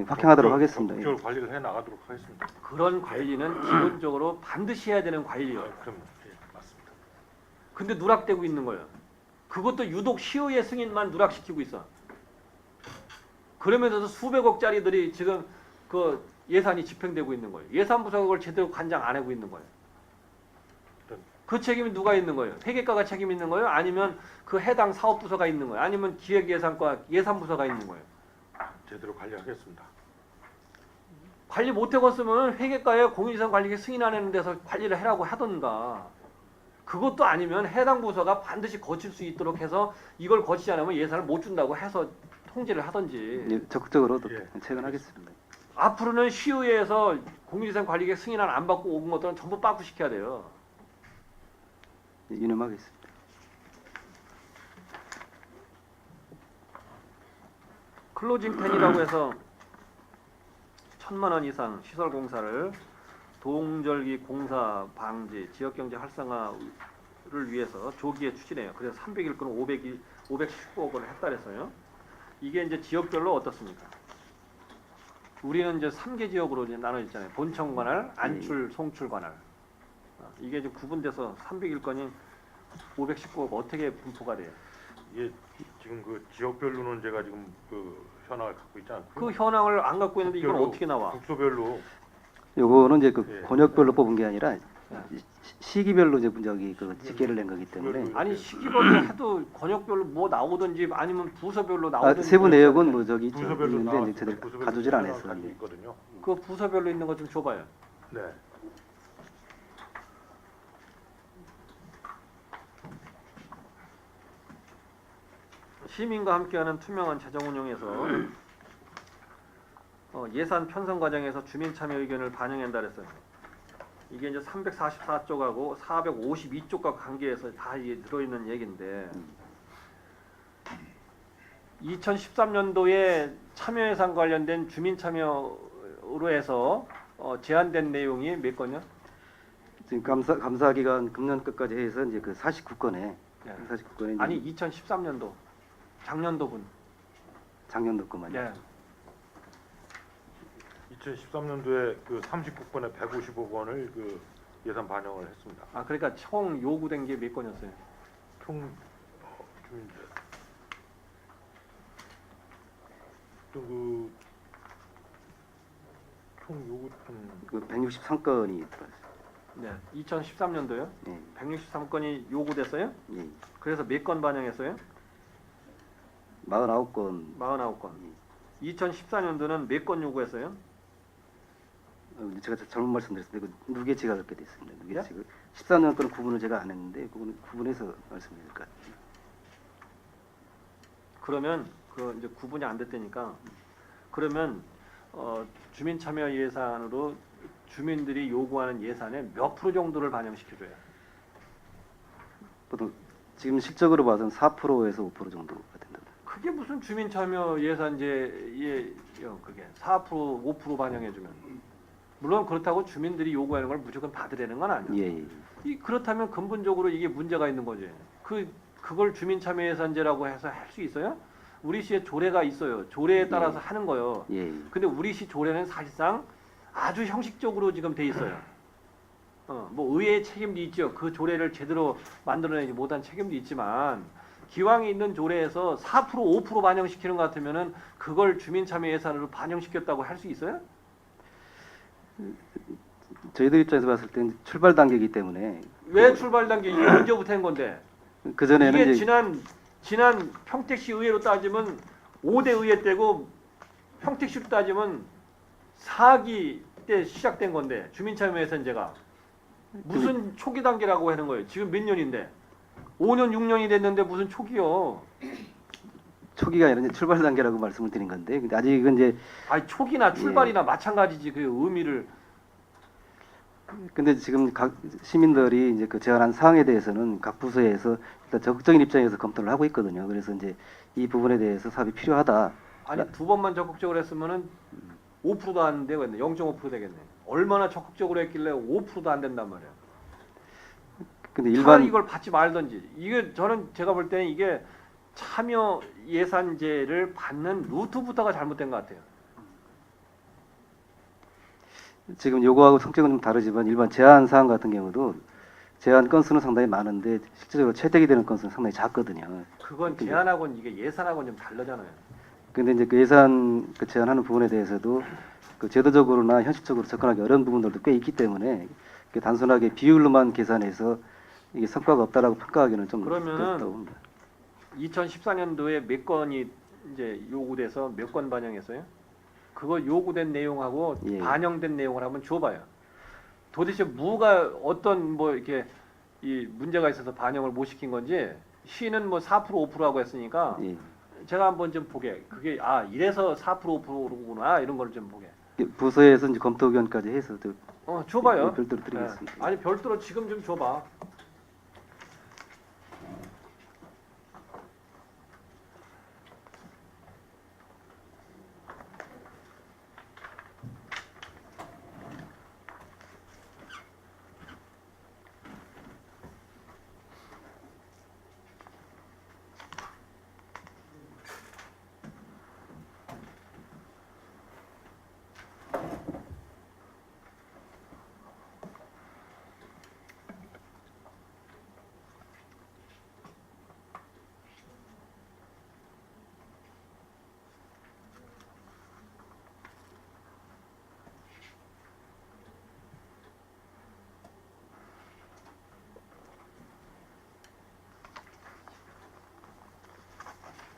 확행하도록 하겠습니다. 예. 적극적으로 관리를 해 나가도록 하겠습니다. 그런 관리는 기본적으로 반드시 해야 되는 관리예요. 그럼 예, 맞습니다. 근데 누락되고 있는 거예요. 그것도 유독 시의회 승인만 누락시키고 있어. 그러면서도 수백억짜리들이 지금 그 예산이 집행되고 있는 거예요. 예산부서가 그걸 제대로 관장 안 하고 있는 거예요. 그 책임이 누가 있는 거예요? 회계과가 책임 있는 거예요? 아니면 그 해당 사업부서가 있는 거예요? 아니면 기획예산과 예산부서가 있는 거예요? 제대로 관리하겠습니다. 관리 못해봤으면 회계과에 공인유산 관리계 승인 안 하는 데서 관리를 하라고 하던가. 그것도 아니면 해당 부서가 반드시 거칠 수 있도록 해서 이걸 거치지 않으면 예산을 못 준다고 해서 통제를 하던지. 예, 적극적으로 예. 체크하겠습니다. 앞으로는 시의회에서 공인유산 관리계 승인안 안 받고 온 것들은 전부 빠꾸시켜야 돼요. 유념하겠습니다. 클로징 10이라고 해서 1,000만 원 이상 시설 공사를 동절기 공사 방지, 지역경제 활성화를 위해서 조기에 추진해요. 그래서 300일권은 519억 원을 했다 그랬어요. 이게 이제 지역별로 어떻습니까? 우리는 이제 3개 지역으로 이제 나눠 있잖아요. 본청 관할, 안출, 송출 관할. 이게 이제 구분돼서 300일권이 519억 어떻게 분포가 돼요? 이게 지금 그 지역별로는 제가 지금 그 현황을 갖고 있지 않고요. 그 현황을 안 갖고 있는데 이건 어떻게 나와? 국소별로 요거는 이제 그 예. 권역별로 뽑은 게 아니라 시기별로 이제 저기 그 집계를 낸 거기 때문에 아니 시기별로 해도 권역별로 뭐 나오든지 아니면 부서별로 아, 나오든지. 세부 내역은 뭐 저기 부서별로 있는데 나와 이제 제대로 가두질 않았어요. 예. 있거든요. 그 부서별로 있는 거 좀 줘봐요. 네. 시민과 함께하는 투명한 재정 운영에서 예산 편성 과정에서 주민 참여 의견을 반영한다 그랬어요. 이게 이제 344쪽하고 452쪽과 관계해서 다 이게 들어있는 얘기인데 2013년도에 참여 예산 관련된 주민 참여로 해서 제한된 내용이 몇 건이요? 지금 감사 기간 금년 끝까지 해서 이제 그 49건에 네. 49건에 아니 2013년도 작년도분. 작년도 거만요. 네. 2013년도에 그 39건에 155억 원을 그 예산 반영을 했습니다. 아 그러니까 총 요구된 게 몇 건이었어요? 총 좀 이제 또그 총 요구 그 163건이 들어왔어요. 네. 2013년도요? 예. 163건이 요구됐어요? 예. 그래서 몇 건 반영했어요? 49건. 49건. 2014년도는 몇 건 요구했어요? 제가 잘못 말씀드렸습니다. 그 누계치가 그렇게 됐습니다. 예? 누계치. 14년 거는 구분을 제가 안 했는데 그거는 구분해서 말씀드릴 것 같아요. 그러면 그 이제 구분이 안 됐다니까. 그러면 주민 참여 예산으로 주민들이 요구하는 예산의 몇 프로 정도를 반영시켜줘요? 보통 지금 실적으로 봐서는 4%에서 5% 정도가 된다. 그게 무슨 주민 참여 예산제예요? 그게 4% 5% 반영해주면 물론 그렇다고 주민들이 요구하는 걸 무조건 받으려는 건 아니에요. 예, 예. 그렇다면 근본적으로 이게 문제가 있는 거지. 그걸 주민 참여 예산제라고 해서 할 수 있어요? 우리 시에 조례가 있어요. 조례에 따라서 하는 거예요. 예. 근데 우리 시 조례는 사실상 아주 형식적으로 지금 돼 있어요. 뭐 의회의 책임도 있죠. 그 조례를 제대로 만들어내지 못한 책임도 있지만 기왕에 있는 조례에서 4% 5% 반영시키는 것 같으면은 그걸 주민 참여 예산으로 반영시켰다고 할 수 있어요? 저희들 입장에서 봤을 때 출발 단계이기 때문에 왜 출발 단계 이게 언제부터 한 건데? 그 전에는 이게 이제 지난 평택시 의회로 따지면 5대 의회 때고 평택시로 따지면 4기 때 시작된 건데 주민참여예산제가 무슨 초기 단계라고 하는 거예요? 지금 몇 년인데 5년 6년이 됐는데 무슨 초기요? 초기가 아니라 이제 출발 단계라고 말씀을 드린 건데 근데 아직은 이제 아니 초기나 출발이나 마찬가지지 그 의미를 근데 지금 각 시민들이 이제 그 제안한 사항에 대해서는 각 부서에서 일단 적극적인 입장에서 검토를 하고 있거든요. 그래서 이제 이 부분에 대해서 사업이 필요하다. 아니 두 번만 적극적으로 했으면은 5%도 안 되겠네. 0.5% 되겠네. 얼마나 적극적으로 했길래 5%도 안 된단 말이야. 근데 차라리 일반 이걸 받지 말던지. 이게 저는 제가 볼 때는 이게 참여 예산제를 받는 루트부터가 잘못된 것 같아요. 지금 요구하고 성격은 좀 다르지만 일반 제안 사항 같은 경우도 제안 건수는 상당히 많은데 실제적으로 채택이 되는 건수는 상당히 작거든요. 그건 제안하고는 이게 예산하고는 좀 다르잖아요. 근데 이제 그 예산 그 제안하는 부분에 대해서도 그 제도적으로나 현실적으로 접근하기 어려운 부분들도 꽤 있기 때문에 그 단순하게 비율로만 계산해서 이게 성과가 없다라고 평가하기는 좀 그러면은 그렇다고 봅니다. 2014년도에 몇 건이 이제 요구돼서 몇 건 반영했어요? 그거 요구된 내용하고 예. 반영된 내용을 한번 줘봐요. 도대체 뭐가 어떤 뭐 이렇게 이 문제가 있어서 반영을 못 시킨 건지 시는 뭐 4% 5%하고 했으니까 예. 제가 한번 좀 보게. 그게 아 이래서 4% 5%구나 이런 걸 좀 보게. 부서에서 이제 검토 의견까지 해서 또 줘봐요. 별도로 드리겠습니다. 예. 아니 별도로 지금 좀 줘봐.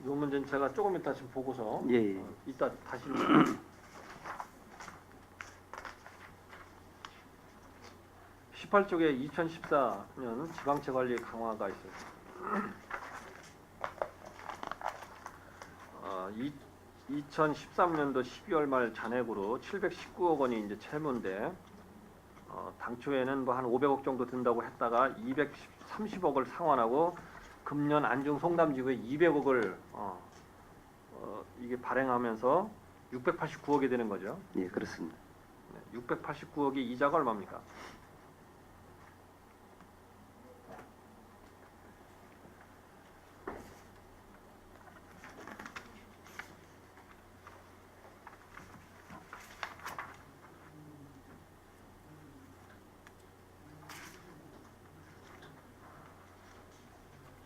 요 문제는 제가 조금 이따 지금 보고서 예, 예. 이따 다시 18쪽에 2014년 지방채 관리 강화가 있어요. 2013년도 12월 말 잔액으로 719억 원이 이제 채무인데 당초에는 뭐 한 500억 정도 든다고 했다가 230억을 상환하고 금년 안중 송담지구에 200억을 이게 발행하면서 689억이 되는 거죠. 예, 그렇습니다. 689억이 이자가 얼마입니까?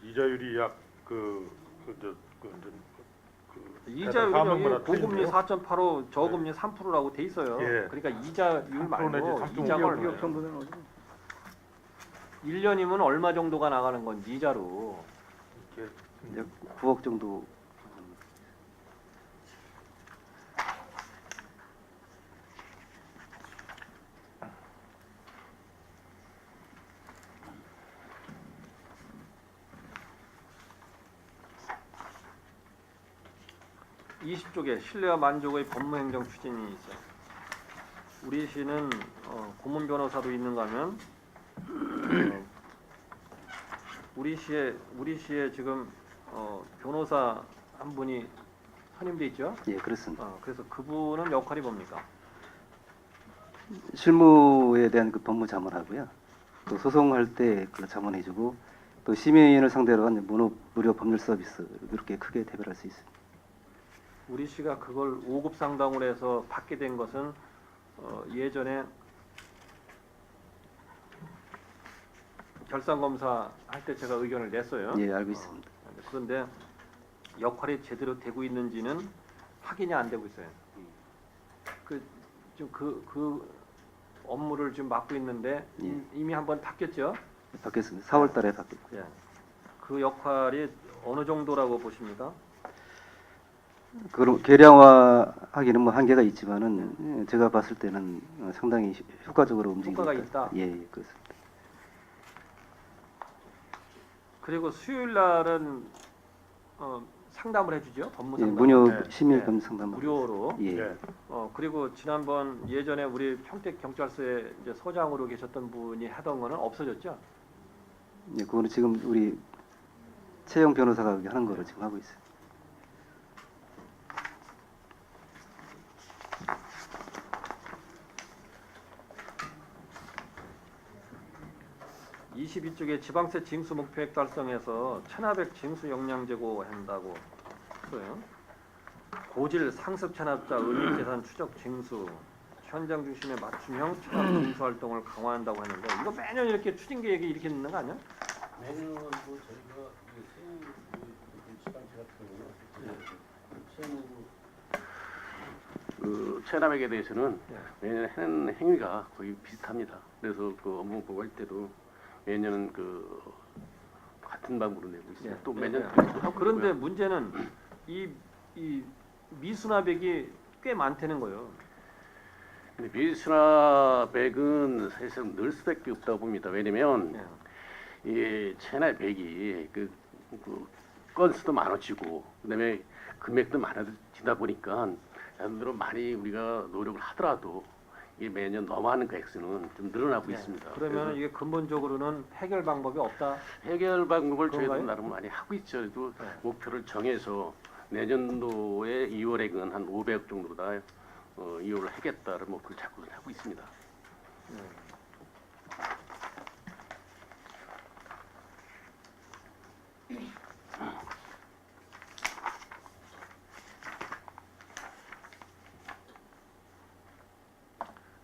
이자율이 약 이자율이 사명마다 여기 고금리 틀린데요? 4.85, 저금리 3%라고 돼 있어요. 예. 그러니까 이자율 3% 말고 내지 3.5 이자가 기억 얼마예요? 기억 정도 되는 거죠. 1년이면 얼마 정도가 나가는 건지 이자로. 약 9억 정도. 네. 20쪽에 신뢰와 만족의 법무행정 추진이 있어요. 우리 시는 고문 변호사도 있는가 하면 우리 시에 지금 변호사 한 분이 선임돼 있죠. 예, 그렇습니다. 그래서 그분은 역할이 뭡니까? 실무에 대한 그 법무 자문하고요. 또 소송할 때 그 자문해주고 또 시민을 상대로 한 무료 법률 서비스 이렇게 크게 대별할 수 있습니다. 우리 시가 그걸 5급 상당으로 해서 받게 된 것은 예전에 결산검사 할 때 제가 의견을 냈어요. 예, 알고 있습니다. 그런데 역할이 제대로 되고 있는지는 확인이 안 되고 있어요. 그 업무를 지금 맡고 있는데 예. 이미 한번 바뀌었죠. 바뀌었습니다. 4월 달에 바뀌었고. 예. 그 역할이 어느 정도라고 보십니까? 그럼 계량화하기는 뭐 한계가 있지만은 제가 봤을 때는 상당히 효과적으로 움직이고 효과가 있다. 예, 예, 그렇습니다. 그리고 수요일 날은 상담을 해주죠. 법무 예, 상담. 무료 네. 시민금 상담 무료로. 예. 예. 그리고 지난번 예전에 우리 평택 경찰서에 이제 서장으로 계셨던 분이 하던 거는 없어졌죠. 예, 그거는 지금 우리 최영 변호사가 하는 거로 지금 하고 있어요. 이 22쪽에 지방세 징수 목표액 달성해서 1,500 징수 역량 제고한다고 했어요. 고질 상습 체납자 은닉 재산 추적 징수, 현장 중심의 맞춤형 체납 징수 활동을 강화한다고 했는데 이거 매년 이렇게 추진 계획에 이렇게 넣는 거 아니야? 매년 뭐 저희가 지방세 같은 경우는 그 체납액에 대해서는 네. 매년 하는 행위가 거의 비슷합니다. 그래서 그 업무 보고할 때도 매년은 그 같은 방법으로 내고 있어요. 예. 또 예, 매년 예. 계속 하고 그런데 있고요. 문제는 이 미수납액이 꽤 많다는 거예요. 근데 미수납액은 사실상 늘 수밖에 없다고 봅니다. 왜냐면 예. 이 체납액이 그 건수도 많아지고 그다음에 금액도 많아지다 보니까 나름대로 많이 우리가 노력을 하더라도 이게 매년 넘어가는 액수는 좀 늘어나고 네. 있습니다. 그러면 그래서 이게 근본적으로는 해결 방법이 없다. 해결 방법을 그런가요? 저희도 나름 많이 하고 있죠. 그래도 네. 목표를 정해서 내년도에 2월액은 한 500억 정도로 다 이용을 하겠다는 목표를 잡고 하고 있습니다. 네.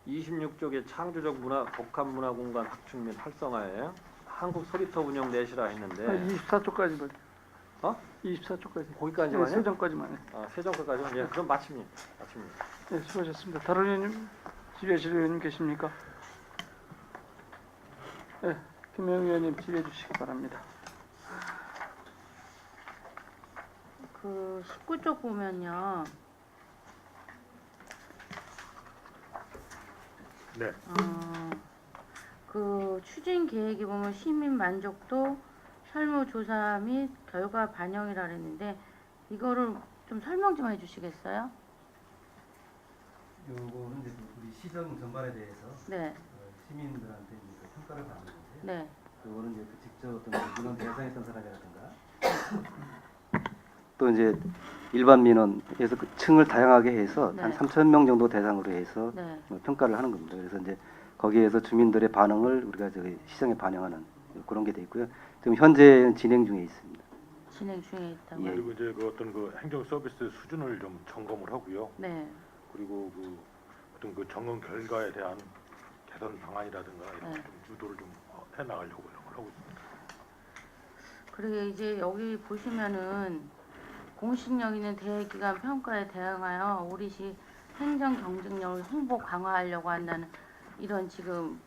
(26쪽에) 창조적 문화 복합 문화 공간 확충 및 활성화에 한국 소리터 운영 내시라 했는데 24초까지 봐. 어? 24초까지. 거기까지만요? 세정까지만 해. 세정까지만. 예, 그럼 마칩니다. 네, 수고하셨습니다. 다른 의원님, 지뢰실 의원님 계십니까? 네, 김영 의원님 질의해 주시기 바랍니다. 그 19쪽 보면요. 네. 그 추진 계획에 보면 시민 만족도 설문조사 및 결과 반영이라 그랬는데 이거를 좀 설명 좀 해주시겠어요? 요거는 이제 우리 시정 전반에 대해서 네, 시민들한테 이제 평가를 받는 건데, 네, 요거는 이제 직접 어떤 민원 대상했던 사람이라든가 또 이제 일반 민원에서 그 층을 다양하게 해서 네. 한 3,000명 정도 대상으로 해서 네. 평가를 하는 겁니다. 그래서 이제 거기에서 주민들의 반응을 우리가 저기 시정에 반영하는 그런 게 돼 있고요. 지금 현재 진행 중에 있습니다. 진행 중에 있다고요? 예. 그리고 이제 그 어떤 그 행정 서비스 수준을 좀 점검을 하고요. 네, 그리고 그 어떤 그 점검 결과에 대한 개선 방안이라든가 이런 네. 좀 유도를 좀 해 나가려고 이런 걸 하고 있습니다. 그리고 이제 여기 보시면은 공신력 있는 대기관 평가에 대응하여 우리시 행정 경쟁력을 홍보 강화하려고 한다는 이런 지금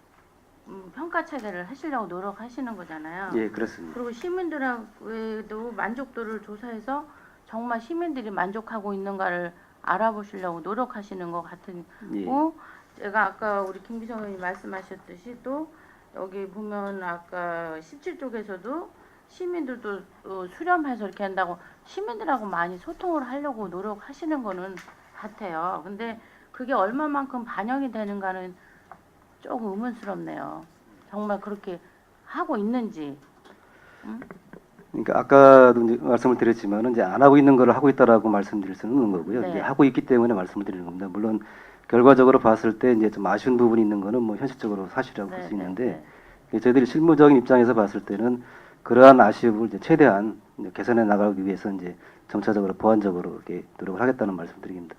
평가 체계를 하시려고 노력하시는 거잖아요. 예, 그렇습니다. 그리고 시민들하고도 만족도를 조사해서 정말 시민들이 만족하고 있는가를 알아보시려고 노력하시는 것 같은 예. 제가 아까 우리 김기성 의원님 말씀하셨듯이 또 여기 보면 아까 17쪽에서도 시민들도 수렴해서 이렇게 한다고 시민들하고 많이 소통을 하려고 노력하시는 거는 같아요. 근데 그게 얼마만큼 반영이 되는가는 조금 의문스럽네요. 정말 그렇게 하고 있는지. 그러니까 아까도 이제 말씀을 드렸지만은 이제 안 하고 있는 거를 하고 있다라고 말씀드릴 수는 없는 거고요. 네. 이제 하고 있기 때문에 말씀을 드리는 겁니다. 물론 결과적으로 봤을 때 이제 좀 아쉬운 부분이 있는 거는 뭐 현실적으로 사실이라고 볼 수 있는데 저희들이 실무적인 입장에서 봤을 때는 그러한 아쉬움을 이제 최대한 이제 개선해 나가기 위해서 이제 정차적으로 보완적으로 이렇게 노력을 하겠다는 말씀드립니다.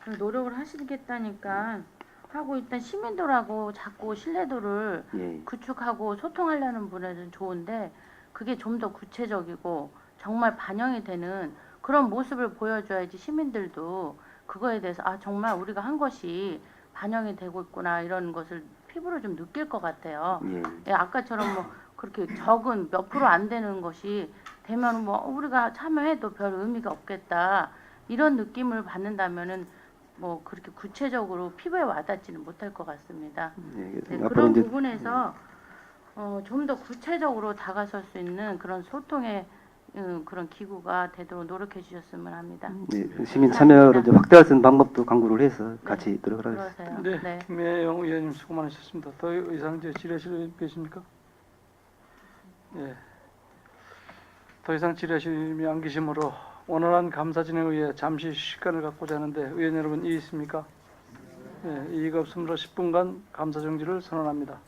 그 노력을 하시겠다니까 하고 있던 시민들하고 자꾸 신뢰도를 예. 구축하고 소통하려는 분에는 좋은데 그게 좀 더 구체적이고 정말 반영이 되는 그런 모습을 보여줘야지 시민들도 그거에 대해서 아 정말 우리가 한 것이 반영이 되고 있구나 이런 것을 피부로 좀 느낄 것 같아요. 예. 예, 아까처럼 뭐 그렇게 적은 몇 프로 안 되는 것이 되면 뭐 우리가 참여해도 별 의미가 없겠다 이런 느낌을 받는다면은 뭐 그렇게 구체적으로 피부에 와닿지는 못할 것 같습니다. 예. 네, 앞으로 그런 이제 부분에서 좀 더 구체적으로 다가설 수 있는 그런 소통의 그런 기구가 되도록 노력해 주셨으면 합니다. 예, 시민 참여를 이제 확대할 수 있는 방법도 강구를 해서 같이 노력을 하겠습니다. 그러세요. 네, 네. 김혜영 의원님 수고 많으셨습니다. 더 이상 질의하실 계십니까? 예. 더 이상 질의하심이 안 계시므로 원활한 감사 진행에 의해 잠시 시간을 갖고자 하는데 의원 여러분 이의 있습니까? 예, 이의가 없으므로 10분간 감사 정지를 선언합니다.